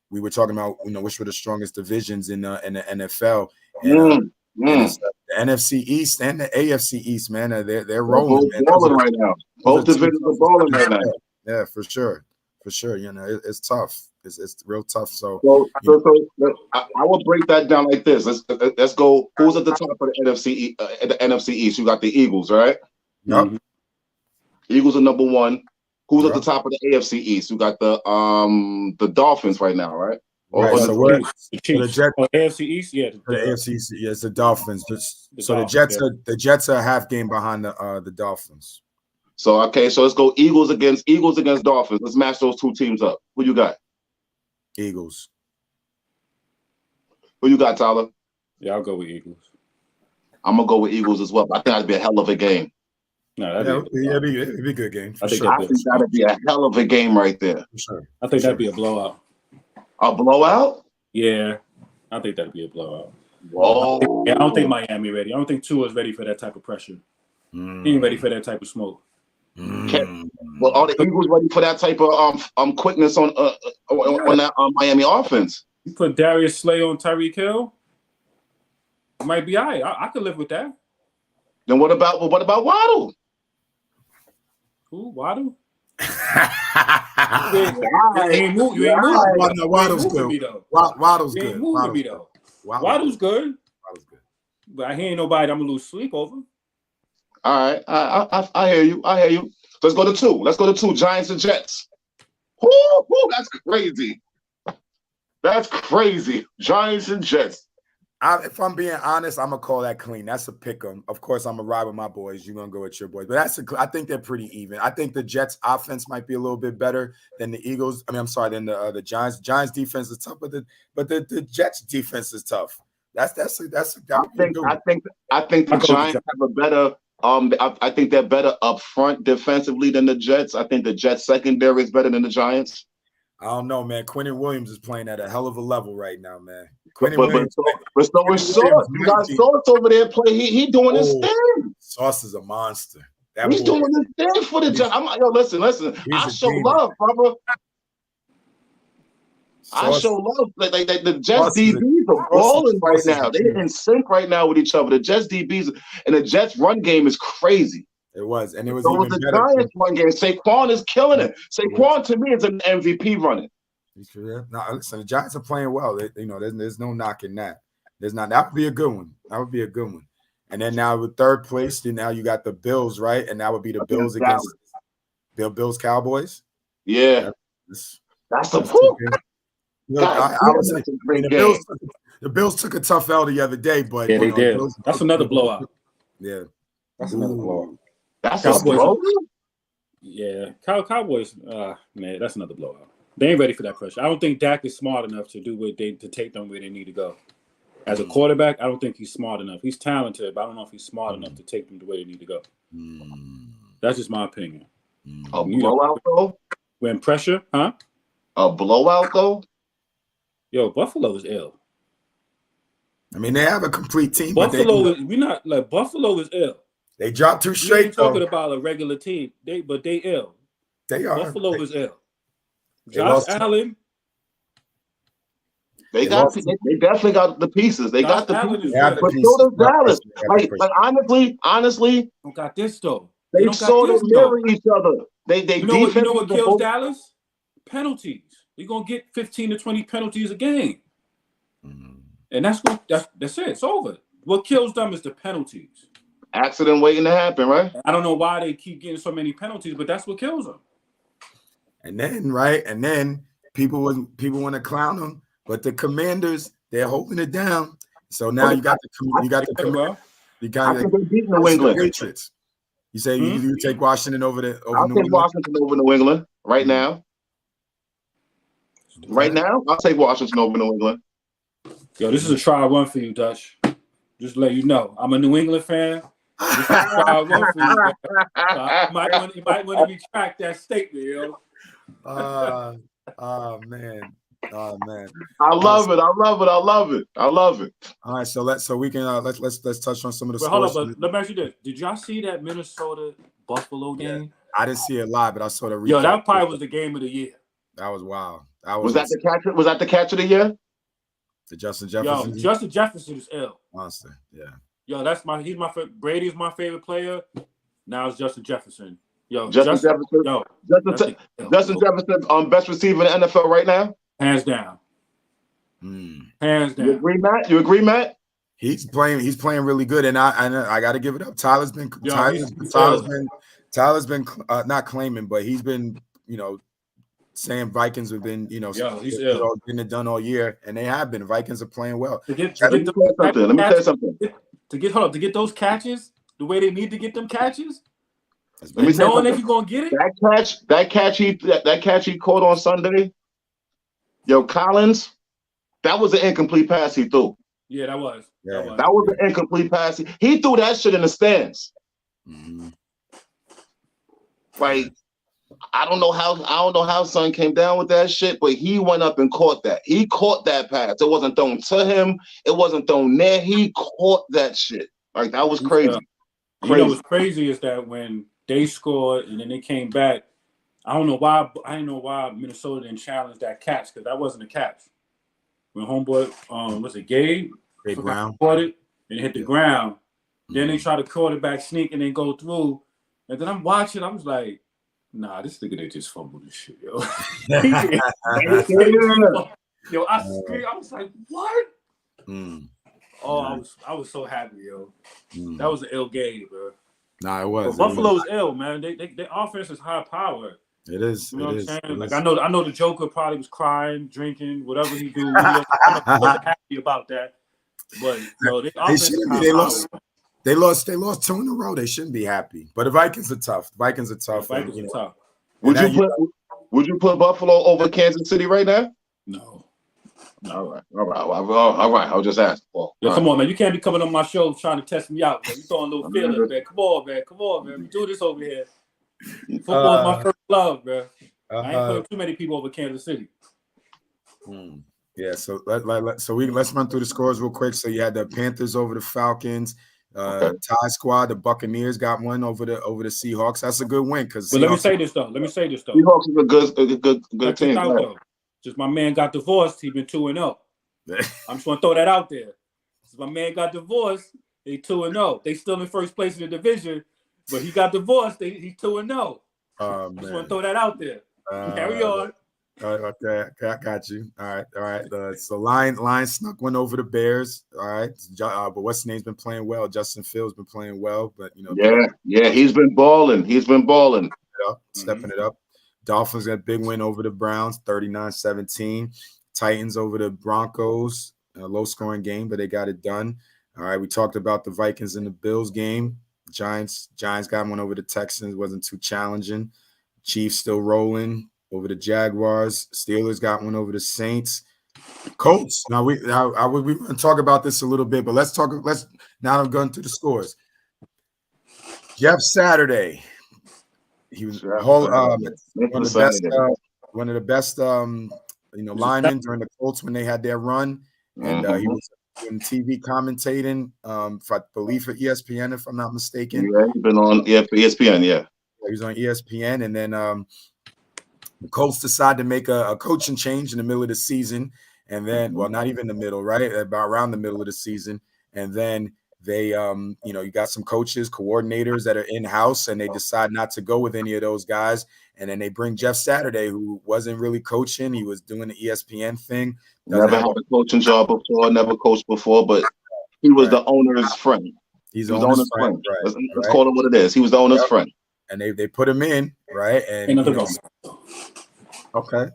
S2: we were talking about, which were the strongest divisions in the NFL. And, the NFC East and the AFC East, man, they're rolling.
S3: Both balling right now. Both divisions are balling right now.
S2: Yeah, for sure. It's tough. It's real tough. So
S3: I would break that down like this. Let's go. Who's at the top of the NFC East? You got the Eagles, right?
S2: Yep.
S3: Mm-hmm. Eagles are number 1. Who's at the top of the AFC East? You got the Dolphins right now, right?
S4: The Jets. AFC East, yeah.
S2: The AFC East, it's the Dolphins. The Jets are a half game behind the Dolphins.
S3: So let's go Eagles against Dolphins. Let's match those 2 teams up. Who you got?
S2: Eagles.
S3: Who you got, Tyler?
S4: Yeah, I'll go with Eagles.
S3: I'm gonna go with Eagles as well. I think that'd be a hell of a game.
S4: No,
S2: it'd be a good game.
S3: I think that'd be a hell of a game right there.
S2: For sure.
S4: I think that'd be a blowout.
S3: A blowout?
S4: Yeah. I think that'll be a blowout.
S3: Whoa.
S4: I don't think Miami ready. I don't think Tua's ready for that type of pressure. He ain't ready for that type of smoke.
S3: Well, are the Eagles ready for that type of quickness on that Miami offense?
S4: You put Darius Slay on Tyreek Hill, it might be all right. I could live with that.
S3: Then what about Waddle?
S4: Who? Waddle?
S2: You ain't moving. Waddle's good. Waddle's good.
S4: Waddle's good. But he ain't nobody I'm gonna lose sleep over.
S3: All right, I hear you. Let's go to two. Giants and Jets. Woo, that's crazy. That's crazy. Giants and Jets.
S2: If I'm being honest, I'm gonna call that clean. That's a pick 'em. Of course, I'm gonna ride with my boys. You're gonna go with your boys, but I think they're pretty even. I think the Jets' offense might be a little bit better than the Eagles. Than the Giants. Giants' defense is tough, but the Jets' defense is tough. I think
S3: the Giants have a better. I think they're better up front defensively than the Jets. I think the Jets' secondary is better than the Giants.
S2: I don't know, man. Quinnen Williams is playing at a hell of a level right now, man.
S3: But so is Sauce. You got Sauce over there play. He doing his thing.
S2: Sauce is a monster.
S3: He's doing his thing for the Jets. I'm like, yo, listen. I show love, brother. I show love. Like the Jets DBs are balling right now. They're in sync right now with each other. The Jets DBs and the Jets run game is crazy.
S2: It was, and it was
S3: so
S2: even
S3: the
S2: better.
S3: Giants run game. Saquon is killing it. Saquon to me is an MVP running.
S2: No, listen, the Giants are playing well. There's no knocking that. That would be a good one. And then now with third place, now you got the Bills, right? And that would be the Bills against Bills Cowboys.
S3: Yeah, that's a poop.
S2: The Bills took a tough L the other day, but
S4: yeah, they did. That's another blowout.
S2: Yeah,
S4: that's another blowout.
S3: That's a blowout.
S4: Yeah, Cowboys. Man, that's another blowout. They ain't ready for that pressure. I don't think Dak is smart enough to to take them where they need to go. As a quarterback, I don't think he's smart enough. He's talented, but I don't know if he's smart enough to take them to where they need to go. That's just my opinion.
S3: A blowout though?
S4: When pressure, huh?
S3: A blowout though?
S4: Yo, Buffalo is ill.
S2: I mean, they have a complete team.
S4: Buffalo is ill.
S2: They dropped 2 straight.
S4: We ain't talking about a regular team. They ill.
S2: They are.
S4: Buffalo is ill. Josh Allen.
S3: They definitely got the pieces. They got the pieces. But so does Dallas. Like honestly.
S4: Don't got this though.
S3: They sort of mirror each other. You know
S4: what kills Dallas? Penalties. You're gonna get 15 to 20 penalties a game. And that's it. It's over. What kills them is the penalties.
S3: Accident waiting to happen, right?
S4: I don't know why they keep getting so many penalties, but that's what kills them.
S2: And then people want to clown them, but the Commanders, they're holding it down. So now you got the
S3: New England
S2: Patriots. You say you take Washington over New England?
S3: I'll take Washington over New England right now. Right now, I'll take Washington over New England.
S4: Yo, this is a trial run for you, Dutch. Just to let you know, I'm a New England fan. This is a trial run for you. You might want to retract that statement, yo.
S2: Man.
S3: I love it.
S2: All right, so we can let's touch on some of the
S4: scores.
S2: Hold on,
S4: but let me ask you this: did y'all see that Minnesota Buffalo game?
S2: Yeah, I didn't see it live, but I saw the recap.
S4: Yo, that probably was the game of the year.
S2: That was wild.
S3: Was that the catch of the year?
S2: The Justin Jefferson.
S4: Yo, Justin Jefferson is ill.
S2: Monster. Yeah.
S4: Yo, he's my favorite. Brady's my favorite player. Now it's Justin Jefferson. Yo,
S3: Justin Jefferson, best receiver in the NFL right now.
S4: Hands down. Hands down.
S3: You agree, Matt?
S2: He's playing really good, and I got to give it up. Tyler's been not claiming, but he's been saying Vikings have been he's getting it done all year, and they have been. Vikings are playing well.
S3: Let me tell you something.
S4: To get those catches the way they need to get them catches. Knowing if you're gonna get it.
S3: That catch he caught on Sunday. Yo, Collins, that was an incomplete pass he threw.
S4: Yeah, that was.
S3: That was an incomplete pass. He threw that shit in the stands. Like, I don't know how Son came down with that shit, but he went up and caught that. He caught that pass. It wasn't thrown to him. It wasn't thrown there. He caught that shit. Like, that was crazy.
S4: You know what's crazy is that when they scored and then they came back, I didn't know why Minnesota didn't challenge that catch, because that wasn't a catch. When homeboy, was it Gabe
S2: Brown
S4: caught it and it hit the ground. Then they try to quarterback sneak and then go through. And then I'm watching, I was like, nah, this nigga, they just fumbled this shit, yo. Yo, I screamed. I was like, what? Oh, I was so happy, yo. That was an ill game, bro.
S2: Nah, it was.
S4: Buffalo's ill, man. Their offense is high power.
S2: It is.
S4: You know
S2: what
S4: I'm saying? Like, I know the Joker probably was crying, drinking, whatever he do. I wasn't happy about that. But their offense is high power.
S2: They lost 2 in a row. They shouldn't be happy. But the Vikings are tough.
S4: Vikings are tough.
S3: Would you put Buffalo over Kansas City right now?
S4: No.
S3: All right. I'll just ask. Well,
S4: come on, man. You can't be coming on my show trying to test me out, man. You throwing little feelers, man. Come on, man. We do this over here. Football is my first love, man. I ain't putting too many people over Kansas City.
S2: Yeah, so let's run through the scores real quick. So you had the Panthers over the Falcons. Tie squad, the Buccaneers got one over the Seahawks. That's a good win, because.
S4: But let me say this though.
S3: Seahawks is a good team.
S4: Though. Just my man got divorced, he been 2-0. I'm just gonna throw that out there. Since my man got divorced, they 2-0. They still in first place in the division, but he got divorced. He's 2-0. I just want to throw that out there. Carry on.
S2: Okay, I got you. All right. So Lions snuck one over the Bears. All right, but what's his name's been playing well. Justin Fields been playing well, but
S3: he's been balling.
S2: Stepping it up. Dolphins got a big win over the Browns, 39-17. Titans over the Broncos, a low-scoring game, but they got it done. All right, we talked about the Vikings and the Bills game. Giants got one over the Texans, wasn't too challenging. Chiefs still rolling over the Jaguars. Steelers got one over the Saints. Colts. Now we're going to talk about this a little bit, but now I'm going through the scores. Jeff Saturday. He was one of the best linemen during the Colts when they had their run, and he was doing TV commentating. I believe for ESPN, if I'm not mistaken.
S3: Yeah, he's been on ESPN. Yeah,
S2: he was on ESPN, and then the Colts decided to make a coaching change in the middle of the season, and then not even the middle, right about around the middle of the season, and then. They, you got some coordinators that are in-house, and they decide not to go with any of those guys. And then they bring Jeff Saturday, who wasn't really coaching. He was doing the ESPN thing.
S3: Never had a coaching job before, never coached before, but he was the owner's friend.
S2: He's the owner's friend. Right,
S3: let's call it what it is. He was the owner's friend.
S2: And they put him in, right? And okay.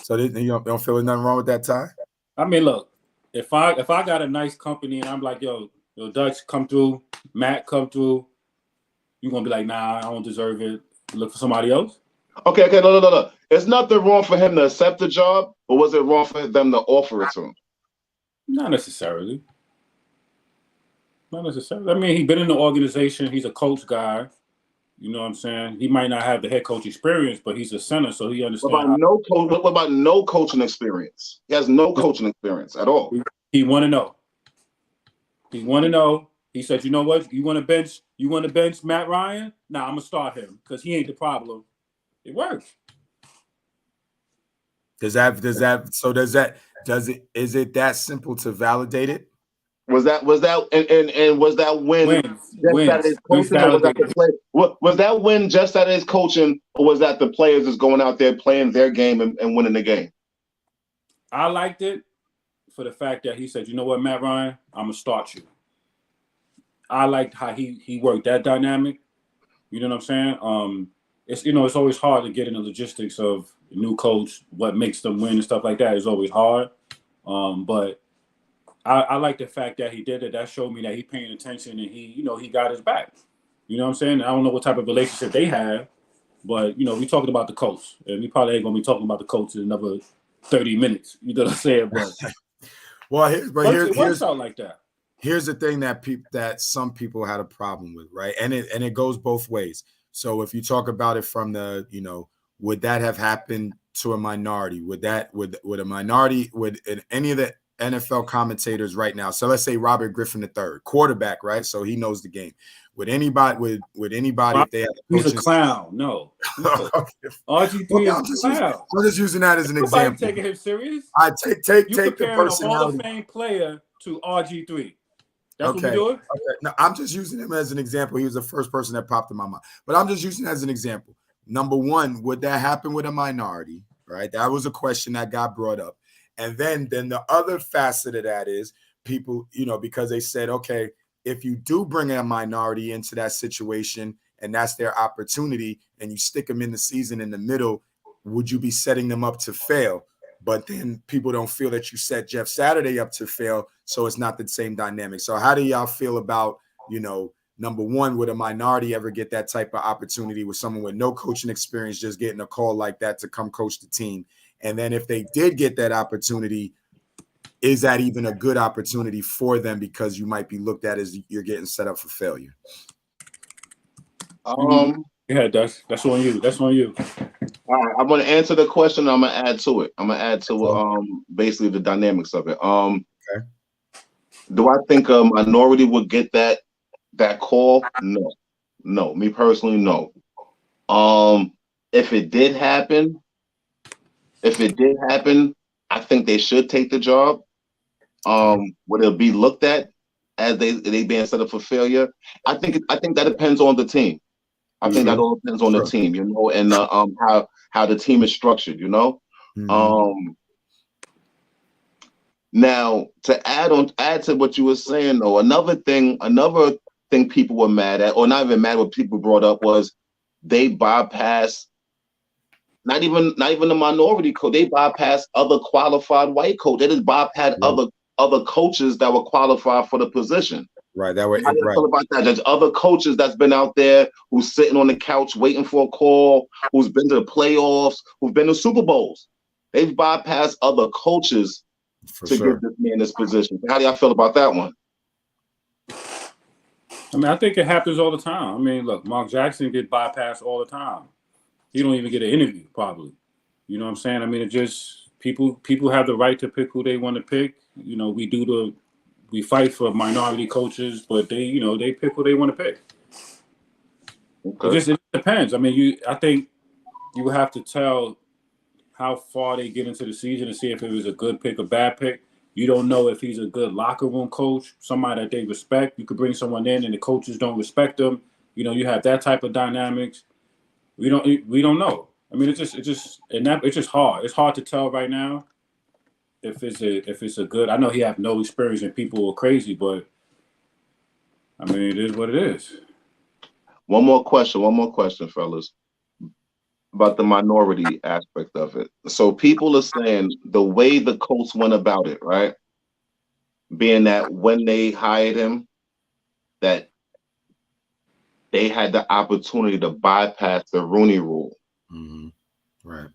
S2: So you don't feel there's nothing wrong with that, Ty?
S4: I mean, look, if I got a nice company and I'm like, yo, Dutch come through, Matt come through, you're going to be like, nah, I don't deserve it. Look for somebody else?
S3: Okay, no. There's nothing wrong for him to accept the job, but was it wrong for them to offer it to him?
S4: Not necessarily. I mean, he's been in the organization. He's a coach guy. You know what I'm saying? He might not have the head coach experience, but he's a center, so he understands.
S3: What about no coaching experience? He has no coaching experience at all.
S4: He want to know. He said, you know what? You want to bench Matt Ryan? Nah, I'm going to start him because he ain't the problem. It works.
S2: Is it that simple to validate it?
S3: Was that when Jeff Saturday's coaching, or was that the play? Was that when Jeff Saturday's coaching, or was that the players just going out there playing their game and winning the game?
S4: I liked it for the fact that he said, you know what, Matt Ryan, I'm gonna start you. I liked how he worked that dynamic. You know what I'm saying? It's always hard to get in the logistics of a new coach, what makes them win and stuff like that is always hard. But I like the fact that he did it. That showed me that he paying attention and he got his back. You know what I'm saying? I don't know what type of relationship they have, but we talking about the coach, and we probably ain't gonna be talking about the coach in another 30 minutes. You know what I'm saying? But
S2: well, it works
S4: out like that.
S2: here's the thing that some people had a problem with, right? And it goes both ways. So if you talk about it from the, would that have happened to a minority? Would a minority, would any of the NFL commentators right now, so let's say Robert Griffin III, quarterback, right? So he knows the game. Would anybody if they had
S4: he's a clown? No. RG3 is a clown.
S2: I'm just using that as an example.
S4: Taking him serious?
S2: I take the personality.
S4: A Hall of Fame player to RG3. That's what we're doing?
S2: Okay. No, I'm just using him as an example. He was the first person that popped in my mind. But I'm just using it as an example. Number one, would that happen with a minority? Right? That was a question that got brought up. And then the other facet of that is people, because they said, okay, if you do bring a minority into that situation and that's their opportunity and you stick them in the season in the middle, would you be setting them up to fail? But then people don't feel that you set Jeff Saturday up to fail, so it's not the same dynamic. So how do y'all feel about, number one, would a minority ever get that type of opportunity with someone with no coaching experience just getting a call like that to come coach the team? And then if they did get that opportunity, is that even a good opportunity for them because you might be looked at as you're getting set up for failure?
S4: Yeah, that's on you. That's on you.
S3: All right, I'm going to answer the question. I'm going to add to it. Basically the dynamics of it.
S2: Okay.
S3: Do I think a minority would get that call? No. Me personally, no. If it did happen, I think they should take the job. Would it be looked at as they being set up for failure? I think that depends on the team. I think that all depends on the team, and how the team is structured, Now to add to what you were saying though, another thing people were mad at, or not even mad, what people brought up was they bypassed not even the minority coach, they bypassed other qualified white coaches. They just bypassed other coaches that were qualified for the position.
S2: Right. That way.
S3: How do you feel about that? There's other coaches that's been out there who's sitting on the couch waiting for a call, who's been to the playoffs, who've been to Super Bowls. They've bypassed other coaches get this man this position. How do y'all feel about that one?
S4: I mean, I think it happens all the time. I mean, look, Mark Jackson get bypassed all the time. He don't even get an interview, probably. You know what I'm saying? I mean, it just people have the right to pick who they want to pick. We fight for minority coaches, but they pick who they want to pick. Okay. It depends. I mean, I think you have to tell how far they get into the season to see if it was a good pick or bad pick. You don't know if he's a good locker room coach, somebody that they respect. You could bring someone in and the coaches don't respect them. You have that type of dynamics. We don't know. I mean, it's just hard. It's hard to tell right now if it's a good. I know he have no experience and people are crazy, but I mean, it is what it is.
S3: One more question, fellas, about the minority aspect of it. So people are saying the way the Colts went about it, right? Being that when they hired him, that they had the opportunity to bypass the Rooney Rule.
S2: Mm-hmm. Right.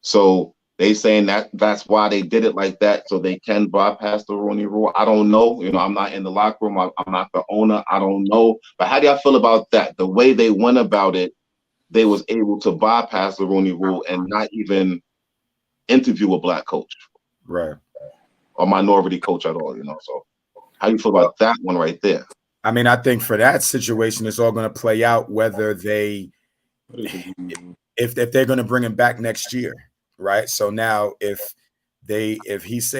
S3: So they saying that's why they did it like that, so they can bypass the Rooney Rule. I don't know. I'm not in the locker room. I'm not the owner. I don't know. But how do y'all feel about that? The way they went about it, they was able to bypass the Rooney Rule and not even interview a black coach.
S2: Right.
S3: Or minority coach at all, So how do you feel about that one right there?
S2: I mean, I think for that situation, it's all going to play out whether if they're going to bring him back next year, right? So now if he's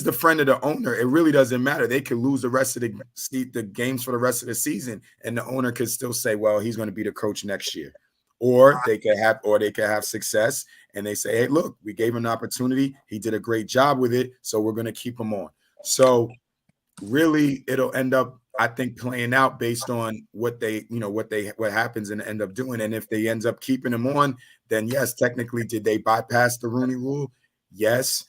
S2: the friend of the owner, it really doesn't matter. They could lose the rest of the games for the rest of the season, and the owner could still say, well, he's going to be the coach next year. Or they could have success and they say, hey, look, we gave him an opportunity. He did a great job with it, so we're going to keep him on. So really, it'll end up, I think, playing out based on what happens and end up doing. And if they end up keeping him on, then yes, technically, did they bypass the Rooney Rule? Yes.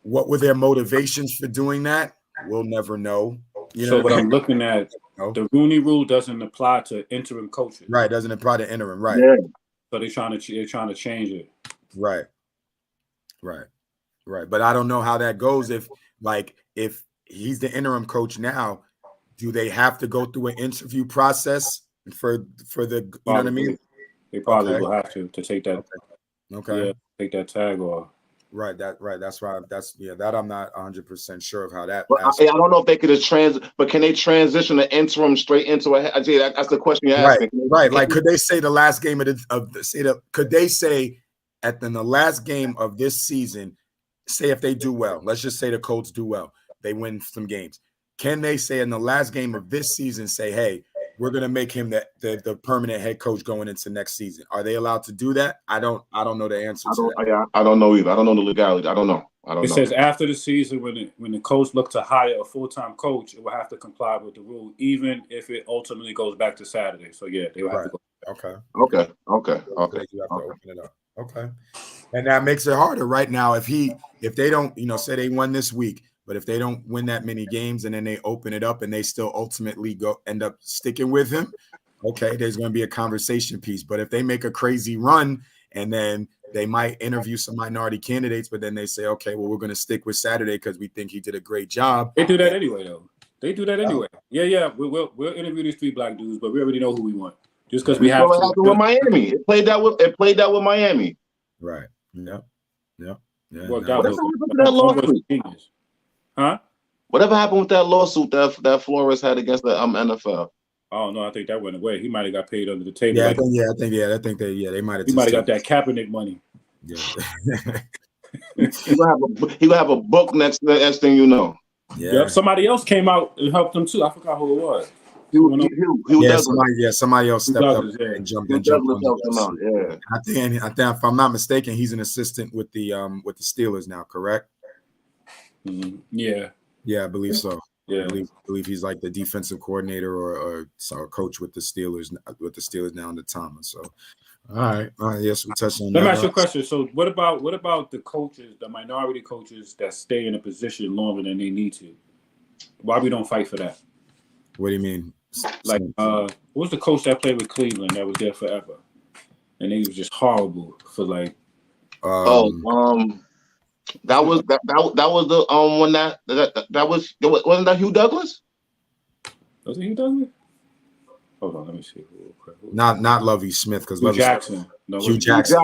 S2: What were their motivations for doing that? We'll never know.
S4: What I'm looking at, the Rooney Rule doesn't apply to interim coaches.
S2: Right, doesn't apply to interim, right.
S3: Yeah.
S4: So they're trying to change it.
S2: Right. But I don't know how that goes if like if he's the interim coach now, do they have to go through an interview process for the, you know what I mean?
S4: They probably will have to take that.
S2: Okay.
S4: Yeah, take that tag off.
S2: Right. That's why. That I'm not 100% sure of how that.
S3: But I don't know if they could but can they transition the interim straight into a? That's the question you're asking.
S2: Right. Like, could they say the last game could they say in the last game of this season, say if they do well, let's just say the Colts do well, they win some games. Can they say in the last game of this season, say, hey, we're going to make him the permanent head coach going into next season? Are they allowed to do that? I don't know the answer to that.
S3: I don't know either. I don't know the legality. I don't know.
S4: It says after the season, when the coach look to hire a full-time coach, it will have to comply with the rule, even if it ultimately goes back to Saturday. So yeah, they will have to go.
S2: Okay.
S3: You have to
S2: open it up. Okay. And that makes it harder right now. If they don't, say they won this week, but if they don't win that many games and then they open it up and they still ultimately end up sticking with him, okay, there's going to be a conversation piece. But if they make a crazy run and then they might interview some minority candidates, but then they say, okay, well, we're going to stick with Saturday because we think he did a great job.
S4: They do that anyway, though. They do that anyway. Yeah. We'll interview these 3 black dudes, but we already know who we want. Just because we have to.
S3: It happened with Miami. It played that with Miami.
S2: Right. Yep.
S3: Whatever happened with that lawsuit?
S4: Huh?
S3: Whatever happened with that lawsuit that Flores had against the NFL?
S4: Oh no, I think that went away. He might have got paid under the table.
S2: Yeah, I think they might have.
S4: He might have got that Kaepernick money.
S2: Yeah.
S3: He gonna have a book next thing you know.
S2: Yeah.
S4: Yep. Somebody else came out and helped him too. I forgot who it was.
S2: Somebody else stepped up and jumped on
S3: him out. Yeah.
S2: I think if I'm not mistaken, he's an assistant with the Steelers now, correct?
S4: Mm-hmm. Yeah.
S2: Yeah, I believe so.
S4: Yeah,
S2: I believe he's like the defensive coordinator or coach with the Steelers now in the Thomas. So, all right, yes, we touched on that.
S4: Let me ask you a question. So, what about the coaches, the minority coaches that stay in a position longer than they need to? Why we don't fight for that?
S2: What do you mean?
S4: Like, what was the coach that played with Cleveland that was there forever, and he was just horrible for like.
S3: That was the one that wasn't that Hugh Douglas?
S4: Was it Hugh Douglas? Hold on, let me see.
S2: Not Lovie Smith because
S4: Hugh Jackson. No,
S3: Hugh Jackson.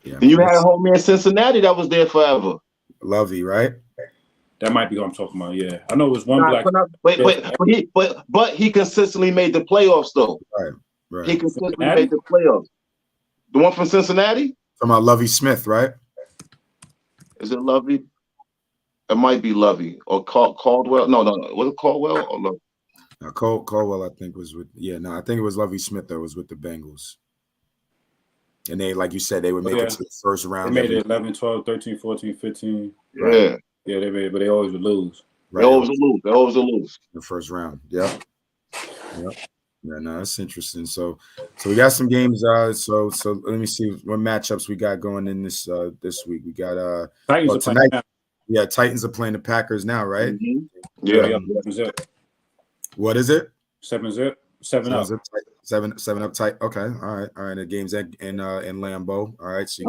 S3: Yeah. And you had a homie in Cincinnati that was there forever.
S2: Lovie, right?
S4: That might be what I'm talking about. Yeah, I know it was one black.
S3: But he consistently made the playoffs though.
S2: Right.
S3: He consistently made the playoffs. The one from Cincinnati?
S2: Talking about Lovie Smith, right?
S3: Is it Lovie? It might be Lovie or Caldwell. No. Was it Caldwell or Lovie?
S2: No, Caldwell, I think was with. Yeah, no, I think it was Lovie Smith that was with the Bengals. And they, like you said, they would make it to the first round.
S4: They made it 11, 12, 13, 14, 15.
S3: Yeah.
S4: Right. Yeah, they made it, but they always would lose.
S2: Right.
S3: They always would lose.
S2: The first round. Yep. Yeah, no, that's interesting. So we got some games. So let me see what matchups we got going in this week. We got
S4: Titans
S2: tonight. Yeah, Titans are playing the Packers now, right?
S3: Mm-hmm. Yeah.
S2: What is it?
S4: 7-0.
S2: 7 up tight. Okay, all right. The game's in Lambeau. All right, so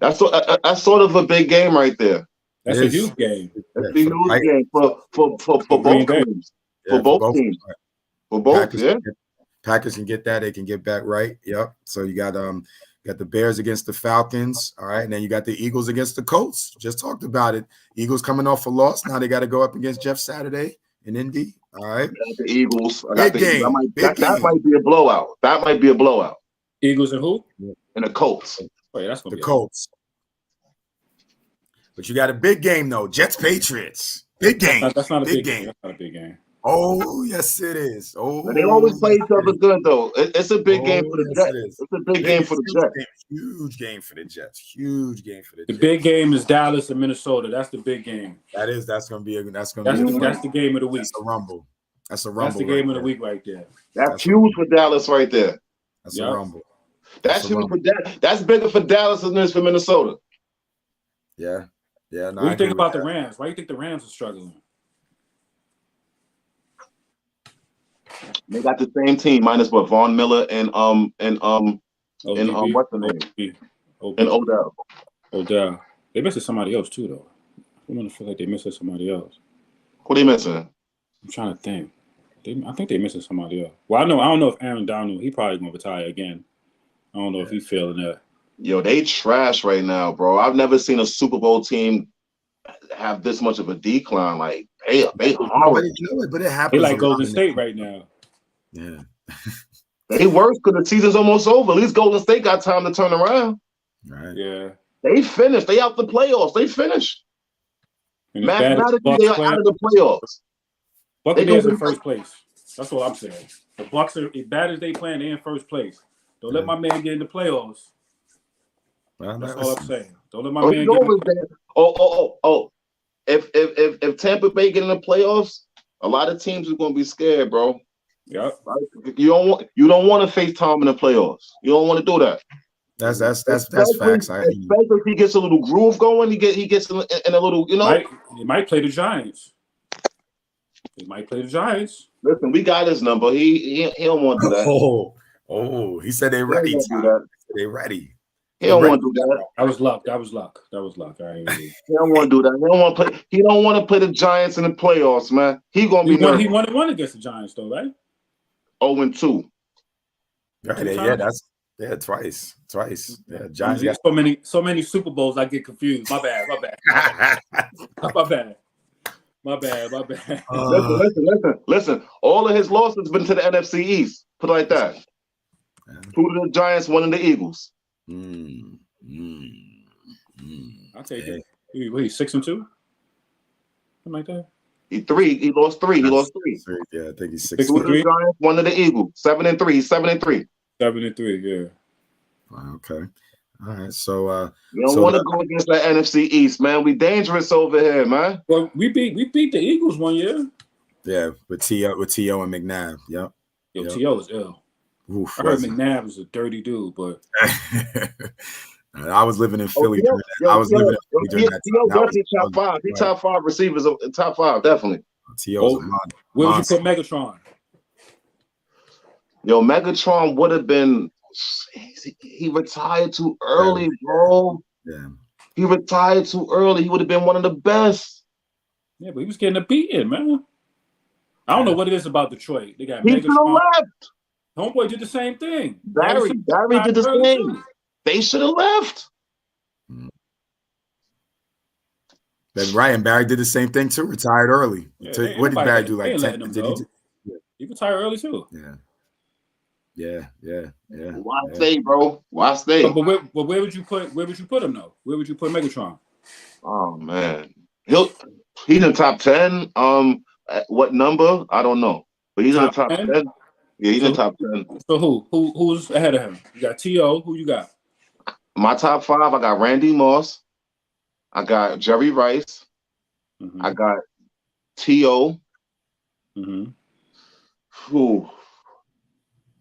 S3: that's sort of a big game right there.
S4: That's a huge game.
S3: That's a huge game for both teams. For both teams. For both,
S2: Packers can get that. They can get back right. Yep. So you got the Bears against the Falcons. All right, and then you got the Eagles against the Colts. Just talked about it. Eagles coming off a loss. Now they got to go up against Jeff Saturday in Indy. All right.
S3: The Eagles.
S2: Big game.
S3: That might be a blowout. That might be a blowout.
S4: Eagles and who?
S3: And the Colts.
S4: Wait, that's
S2: the Colts. But you got a big game though. Jets Patriots. Big game.
S4: That's not a big game. That's not a big game.
S2: Oh, yes, it is. Oh,
S3: they always play each other good, though. It's a big game for the Jets. It's a big game for the Jets.
S2: Huge game for the Jets. Huge game for the
S4: Jets. The big game is Dallas and Minnesota. That's the big game.
S2: That's going to be
S4: that's the game of the week.
S2: That's a rumble. That's
S4: the game of the week right there.
S3: That's huge for Dallas right there.
S2: That's a rumble.
S3: That's huge for Dallas. That's bigger for Dallas than it is for Minnesota.
S2: Yeah. Yeah.
S4: What do you think about the Rams? Why do you think the Rams are struggling?
S3: They got the same team minus what Von Miller and and
S4: ODB,
S3: what's the name?
S4: ODB,
S3: And Odell.
S4: Odell. They missing somebody else too, though. I'm gonna feel like they missing somebody else.
S3: Who they missing?
S4: I'm trying to think. I think they missing somebody else. Well, I don't know if Aaron Donald. He probably gonna retire again. I don't know if he's feeling that.
S3: Yo, they trash right now, bro. I've never seen a Super Bowl team have this much of a decline. Like they horrible.
S2: But it happens.
S4: They like Golden State right now.
S2: Yeah.
S3: They worse because the season's almost over. At least Golden State got time to turn around.
S2: Right.
S4: Yeah.
S3: They finished. They out the playoffs. They finished.
S4: And
S3: Mathematically, they are out of the playoffs.
S4: Buccaneers in first place. That's what I'm saying. The Bucs are as bad as they playing. They in first place. Don't let my man get in the playoffs. That's all I'm saying. Don't let my man get in the playoffs.
S3: If Tampa Bay get in the playoffs, a lot of teams are going to be scared, bro.
S4: Yep.
S3: You don't want to face Tom in the playoffs. You don't want to do that.
S2: That's facts.
S3: Especially if he gets a little groove going, he gets in a little, you know.
S4: He might play the Giants.
S3: Listen, we got his number. He don't want to do that.
S2: Oh, he said they ready. They ready.
S3: He don't want to do that.
S4: That was luck. All right.
S3: He don't want to do that. He don't want to play the Giants in the playoffs, man. He gonna be nervous.
S4: He won against the Giants though, right?
S3: 0-2.
S2: Right, twice. Yeah, Giants.
S4: So many Super Bowls. I get confused. My bad. My bad.
S3: Listen. All of his losses been to the NFC East. Put it like that. 2 to the Giants, 1 to the Eagles.
S4: I'll take it. He's 6-2? Something like that.
S3: He lost 3.
S2: Yeah, I think he's
S3: 2 to the Giants, 1 to the Eagles. 7-3. He's 7-3.
S4: 7-3, yeah.
S2: Okay. All right. So
S3: you don't want to go against that NFC East, man. We dangerous over here, man.
S4: Well, we beat the Eagles one year.
S2: Yeah, with T.O. and McNabb. Yep.
S4: T.O. is ill.
S2: Oof,
S4: I heard McNabb was a dirty dude, but
S2: I was living in Philly during that. I was living in Philly during that
S3: time. T.O. definitely top 5. He's top 5 receivers. Top 5, definitely.
S2: T.O.'s a monster.
S4: Where would you put Megatron?
S3: Yo, Megatron would have been. He retired too early, bro.
S2: Yeah.
S3: He retired too early. He would have been one of the best.
S4: Yeah, but he was getting a beating, man. I don't know what it is about Detroit. They got
S3: He should have left.
S4: Homeboy did the same thing.
S3: Barry did the same. They should have left.
S2: Then Ryan Barry did the same thing too. Retired early.
S4: Yeah,
S2: what did Barry do? Like 10?
S4: He retired early too.
S2: Yeah.
S3: Why stay, bro? Why stay?
S4: But where would you put him though? Where would you put Megatron?
S3: Oh man, he's in top 10. At what number? I don't know, but he's in the top 10. Yeah, he's in the top 10.
S4: So who's ahead of him? You got T.O. Who you got?
S3: My top 5. I got Randy Moss. I got Jerry Rice.
S4: Mm-hmm.
S3: I got T.O.
S4: Mm-hmm.
S3: Whew.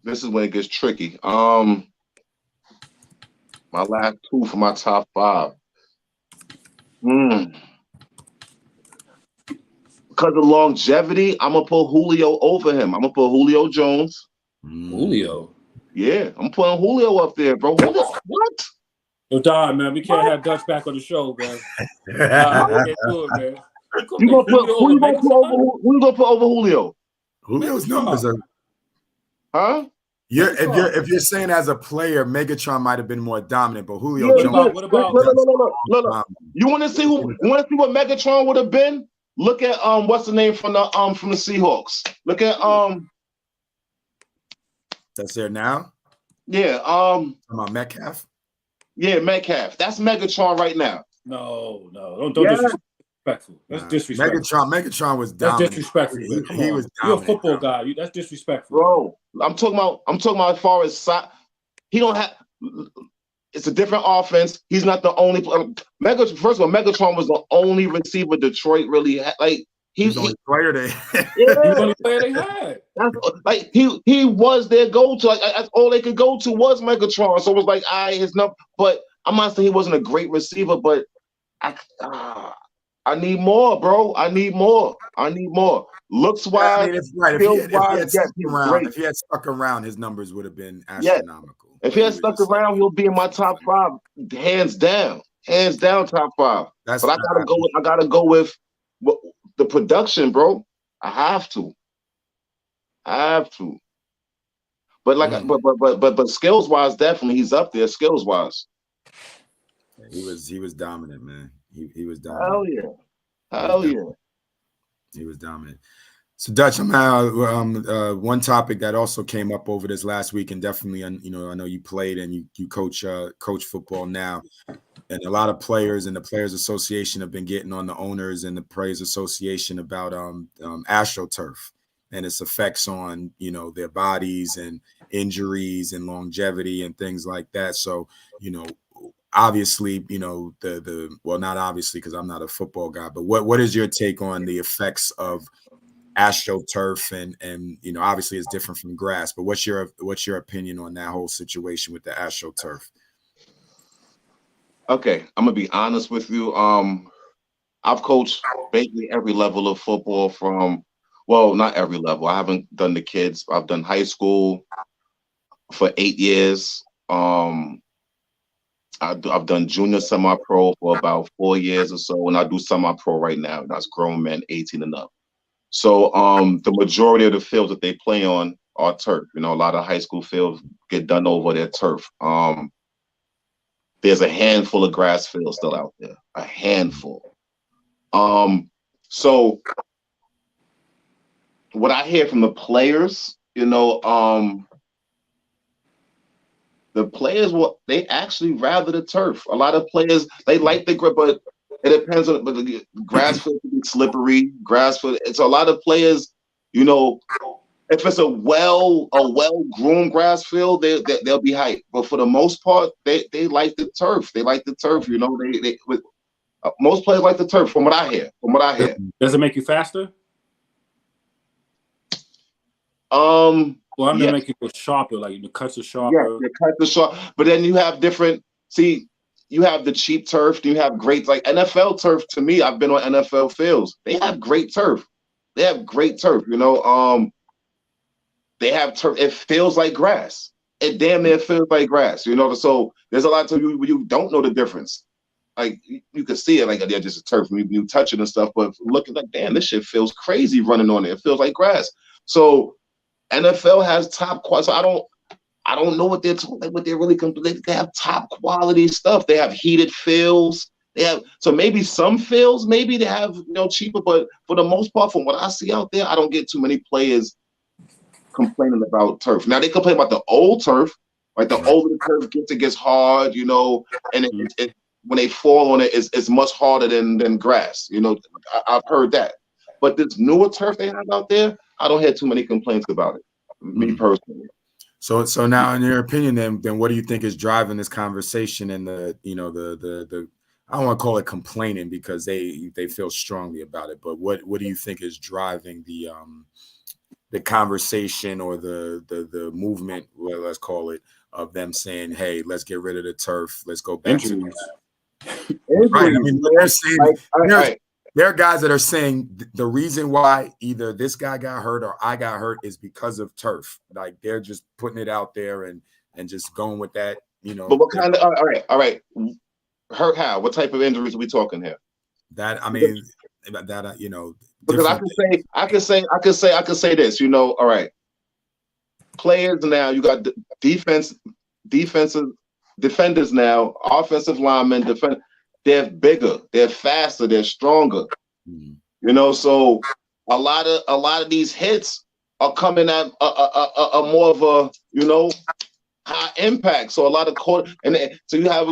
S3: This is when it gets tricky. My last 2 for my top 5. Because of longevity, I'm gonna put Julio over him. I'm gonna put Julio Jones.
S4: Julio.
S3: Yeah, I'm putting Julio up there, bro. What?
S4: Yo, Don, man, we can't have Dutch back on the show, man. We can't do it, man.
S3: Who you gonna put over Julio?
S2: Julio's numbers are.
S3: Huh?
S2: If you're saying as a player, Megatron might have been more dominant, but Julio Jones.
S4: What about?
S3: Look. You want to see what Megatron would have been? Look at what's the name from the Seahawks? Look at
S2: That's there now.
S3: Yeah.
S2: About Metcalf.
S3: Yeah, Metcalf. That's Megatron right now.
S4: No, don't disrespectful. That's disrespectful.
S2: Megatron was dominant.
S4: That's disrespectful.
S2: He was dominant.
S4: You're a football guy. That's disrespectful,
S3: bro. I'm talking about as far as he don't have. It's a different offense. He's not the only. First of all, Megatron was the only receiver Detroit really had. Like
S2: he's the only player they.
S4: He was the only player they had.
S3: Like he was their go-to. Like that's all they could go to was Megatron. So it was like his number. But I'm not saying he wasn't a great receiver, but I need more, bro. I need more. Looks wise,
S2: I mean, it's right. If he had stuck around, his numbers would have been astronomical.
S3: If he had stuck around, he'll be in my top 5, hands down. Hands down, top 5. But I gotta go with the production, bro. I have to. But but skills wise, definitely he's up there. Skills wise,
S2: he was dominant, man. He was dominant.
S3: Hell yeah.
S2: He was dominant. So Dutch, I'm one topic that also came up over this last week, and definitely, I know you played and you coach football now, and a lot of players and the Players Association have been getting on the owners and the Players Association about AstroTurf and its effects on their bodies and injuries and longevity and things like that. So obviously, well, not obviously because I'm not a football guy, but what is your take on the effects of AstroTurf and obviously it's different from grass, but what's your opinion on that whole situation with the AstroTurf?
S3: Okay, I'm gonna be honest with you. I've coached basically every level of football well, not every level. I haven't done the kids. I've done high school for 8 years. I've done junior semi-pro for about 4 years or so, and I do semi-pro right now. That's grown men 18 and up. So the majority of the fields that they play on are turf. A lot of high school fields get done over their turf. There's a handful of grass fields still out there. A handful. So what I hear from the players, the players, they actually rather the turf. A lot of players, they like the grip, but it depends on. But the grass field can be slippery. Grass field. It's a lot of players. If it's a well-groomed grass field, they'll be hyped. But for the most part, they like the turf. They like the turf. Most players like the turf. From what I hear.
S4: Does it make you faster? Well, I'm gonna make you go sharper, like the cuts are sharper.
S3: Yeah, the cuts are sharp. But then you have different. See, you have the cheap turf. You have great, like NFL turf. To me, I've been on NFL fields. They have great turf. They have turf. It feels like grass. It damn near feels like grass. So there's a lot of you don't know the difference. Like you can see it, like they're just a turf. You touch it and stuff, but looking like, damn, this shit feels crazy running on it. It feels like grass. So NFL has top quality. So I don't know what they're really complete. They have top quality stuff. They have heated fields. So maybe some fields, maybe they have cheaper, but for the most part, from what I see out there, I don't get too many players complaining about turf. Now they complain about the old turf, like the older the turf gets, it gets hard, and when they fall on it, it's much harder than grass. I've heard that. But this newer turf they have out there, I don't hear too many complaints about it. Me personally.
S2: So now, in your opinion, then what do you think is driving this conversation and the I don't want to call it complaining because they feel strongly about it, but what do you think is driving the conversation or the movement, well, let's call it, of them saying, hey, let's get rid of the turf, let's go back to it. Right. I mean, they're saying there are guys that are saying the reason why either this guy got hurt or I got hurt is because of turf. Like they're just putting it out there and just going with that,
S3: But what kind of all right. Hurt how? What type of injuries are we talking here?
S2: That I mean that
S3: because I can say this, all right. Players now, you got defenders now, offensive linemen, they're bigger, they're faster, they're stronger. So a lot of these hits are coming at a more of a high impact. So a lot of so you have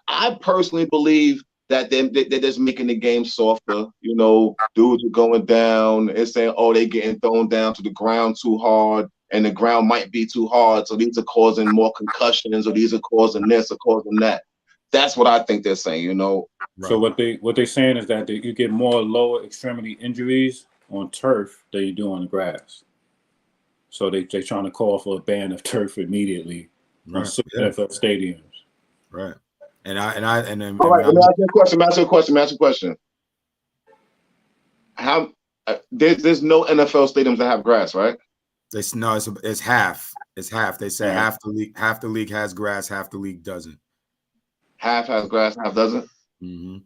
S3: I personally believe that they're just making the game softer. Dudes are going down and saying, oh, they're getting thrown down to the ground too hard, and the ground might be too hard. So these are causing more concussions, or these are causing this or causing that. That's what I think they're saying, Right.
S4: So what they're saying is that you get more lower extremity injuries on turf than you do on the grass. So they're trying to call for a ban of turf immediately on NFL stadiums.
S2: Right. And
S3: all right, let me ask you a question. How there's no NFL stadiums that have grass, right?
S2: It's half. It's half. They say half the league has grass, half the league doesn't.
S3: Half has grass, half doesn't.
S2: Mm-hmm.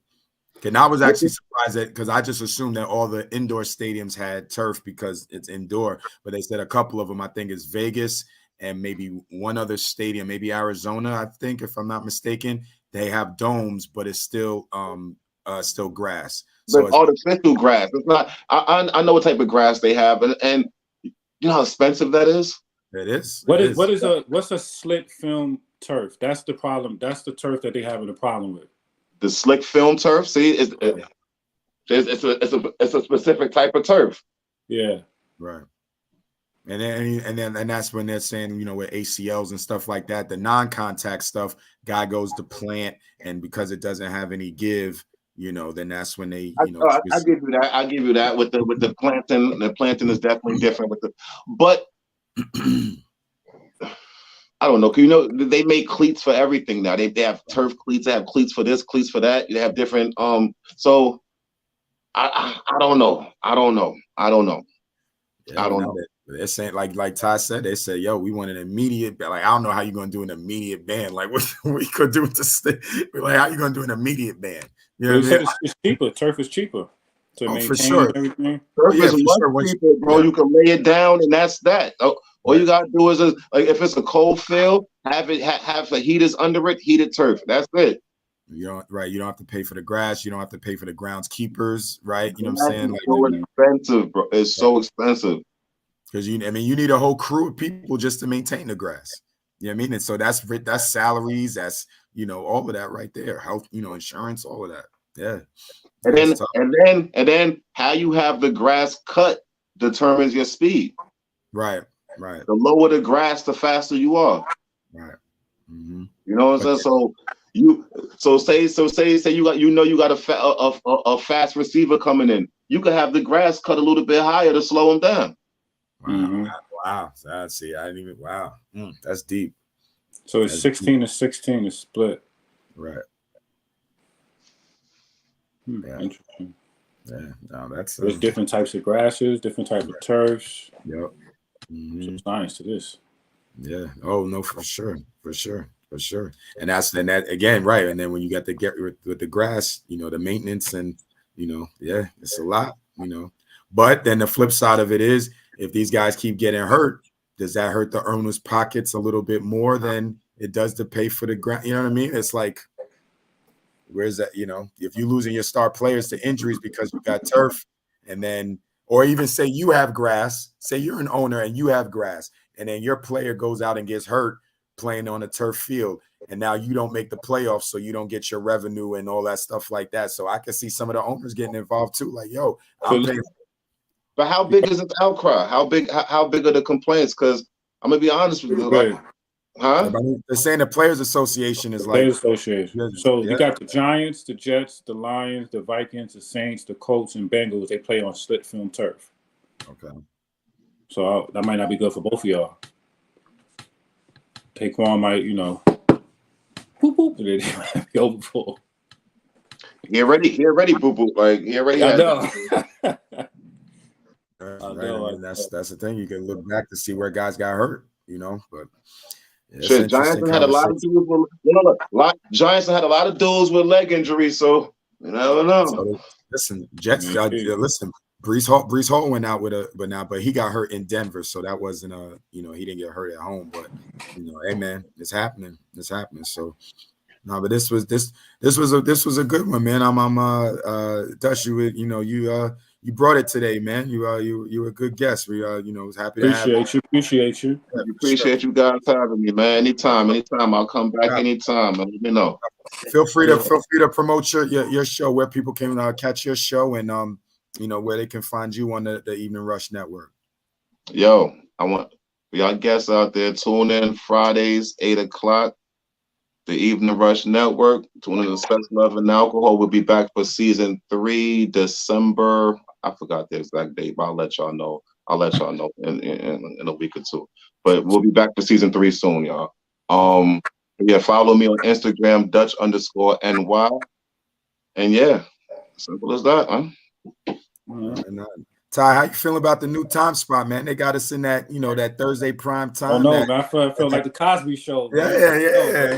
S2: And I was actually surprised that because I just assumed that all the indoor stadiums had turf because it's indoor, but they said a couple of them. I think is Vegas and maybe one other stadium, maybe Arizona. I think, if I'm not mistaken, they have domes, but it's still grass.
S3: So it's artificial grass. It's not. I know what type of grass they have, and you know how expensive that is.
S2: It is.
S4: What's a slick film turf? That's the problem. That's the turf that they having a problem with.
S3: The slick film turf. See, it's a specific type of turf.
S4: Yeah.
S2: Right. And that's when they're saying, you know, with ACLs and stuff like that, the non-contact stuff, guy goes to plant, and because it doesn't have any give, you know, then that's when they, you know.
S3: I give you that. I give you that with the planting. The planting is definitely different but I don't know. You know, they make cleats for everything now. They have turf cleats. They have cleats for this, cleats for that. They have different. So I don't know. I don't know.
S2: Yeah, I don't know. They're saying, like Ty said, they said, "Yo, we want an immediate." Like, I don't know how you're gonna do an immediate ban. Like, what we could do with this thing? Like, how you gonna do an immediate ban? You know what I mean?
S4: It's cheaper. Turf is cheaper to maintain
S2: for sure.
S4: Everything.
S3: Turf is much cheaper, bro. You can lay it down, and that's that. All you gotta do is like if it's a cold field, have the heaters under it, heated turf. That's it.
S2: You don't You don't have to pay for the grass. You don't have to pay for the groundskeepers, right? You know what I'm saying? Like,
S3: so expensive, bro. It's so expensive.
S2: Because you need a whole crew of people just to maintain the grass. You know what I mean? And so that's salaries, that's, you know, all of that right there. Health, you know, insurance, all of that. Yeah.
S3: And then how you have the grass cut determines your speed.
S2: Right.
S3: The lower the grass, the faster you are.
S2: Right. Mm-hmm.
S3: You know what I'm saying? So say you got a fast receiver coming in. You could have the grass cut a little bit higher to slow him down.
S2: Wow. Mm-hmm. Wow. I see. I didn't even. Wow. That's deep.
S4: So it's 16 to 16 is split.
S2: Right.
S4: Yeah. Interesting.
S2: Yeah. No,
S4: there's different types of grasses, different types of turfs.
S2: Yep. Mm-hmm.
S4: Some science to this.
S2: Yeah. Oh no, for sure. And that again, right. And then when you got to get with the grass, you know, the maintenance and, you know, yeah, it's a lot, you know. But then the flip side of it is, if these guys keep getting hurt, does that hurt the owner's pockets a little bit more than it does to pay for the ground? You know what I mean? It's like, where's that? You know, if you're losing your star players to injuries because you got turf, and then, or even say you have grass, say you're an owner and you have grass, and then your player goes out and gets hurt playing on a turf field, and now you don't make the playoffs, so you don't get your revenue and all that stuff like that. So I can see some of the owners getting involved too. Like, yo, I'm paying.
S3: But how big is the outcry? How big are the complaints? Because I'm gonna be honest with you, like,
S2: they're saying the Players Association is
S4: Players Association. So you got the Giants, the Jets, the Lions, the Vikings, the Saints, the Colts, and Bengals. They play on split film turf.
S2: Okay.
S4: So that might not be good for both of y'all. Taquan might, you know, boop boop, and then be over for.
S3: He already boop boop. Like he already.
S4: I know.
S2: Right. That's the thing. You can look back to see where guys got hurt, you know. But
S3: shit, Giants had a lot of dudes with Giants had a lot of dudes with leg injuries, so you never know.
S2: So, listen, Jets. Listen, Brees Hall went out but he got hurt in Denver, so that wasn't you know, he didn't get hurt at home. But you know, hey man, it's happening. So no, but this was a good one, man. I'm Dutch, you brought it today, man. You were a good guest. We you know, was happy to have you.
S4: Appreciate you.
S3: Yeah, appreciate you guys having me, man. Anytime. I'll come back anytime. Let me know.
S2: Feel free to promote your show, where people can catch your show, and you know, where they can find you on the Evening Rush Network.
S3: Yo, I want y'all guests out there, tune in Fridays, 8:00. The Evening Rush Network. Tune in to Sex, Love, and Alcohol. We'll be back for season 3, December. I forgot the exact date, but I'll let y'all know. In a week or two. But we'll be back for season 3 soon, y'all. Yeah, follow me on Instagram, Dutch_NY. And yeah, simple as that, huh?
S2: Ty, how you feeling about the new time spot, man? They got us in that, that Thursday prime time.
S4: Oh no, man, I feel like the Cosby Show.
S2: Yeah.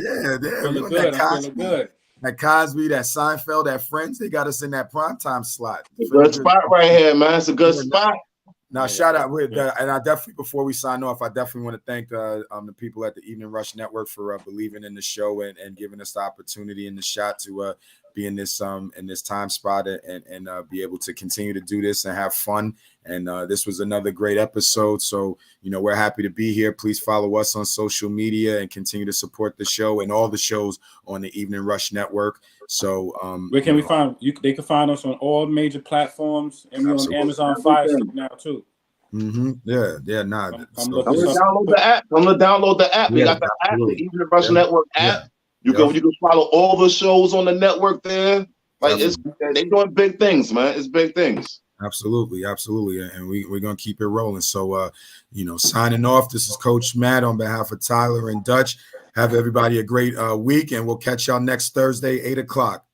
S4: Feeling good. I'm feeling good.
S2: That Cosby, that Seinfeld, that Friends, they got us in that prime time slot.
S3: Good spot right here, man. It's a good spot.
S2: Now, shout out and I definitely, before we sign off, I definitely want to thank the people at the Evening Rush Network for believing in the show and giving us the opportunity and the shot to be in this time spot and be able to continue to do this and have fun. And this was another great episode. So, we're happy to be here. Please follow us on social media and continue to support the show and all the shows on the Evening Rush Network. So,
S4: where can we find you? They can find us on all major platforms and we're on Amazon Fire Stick now too.
S2: Yeah. Nah.
S3: I'm gonna download the app. We got the app, the Evening Rush Network app. You can follow all the shows on the network there. Like they doing big things, man. It's big things.
S2: Absolutely. And we're going to keep it rolling. So, signing off, this is Coach Matt on behalf of Tyler and Dutch. Have everybody a great week, and we'll catch y'all next Thursday, 8 o'clock.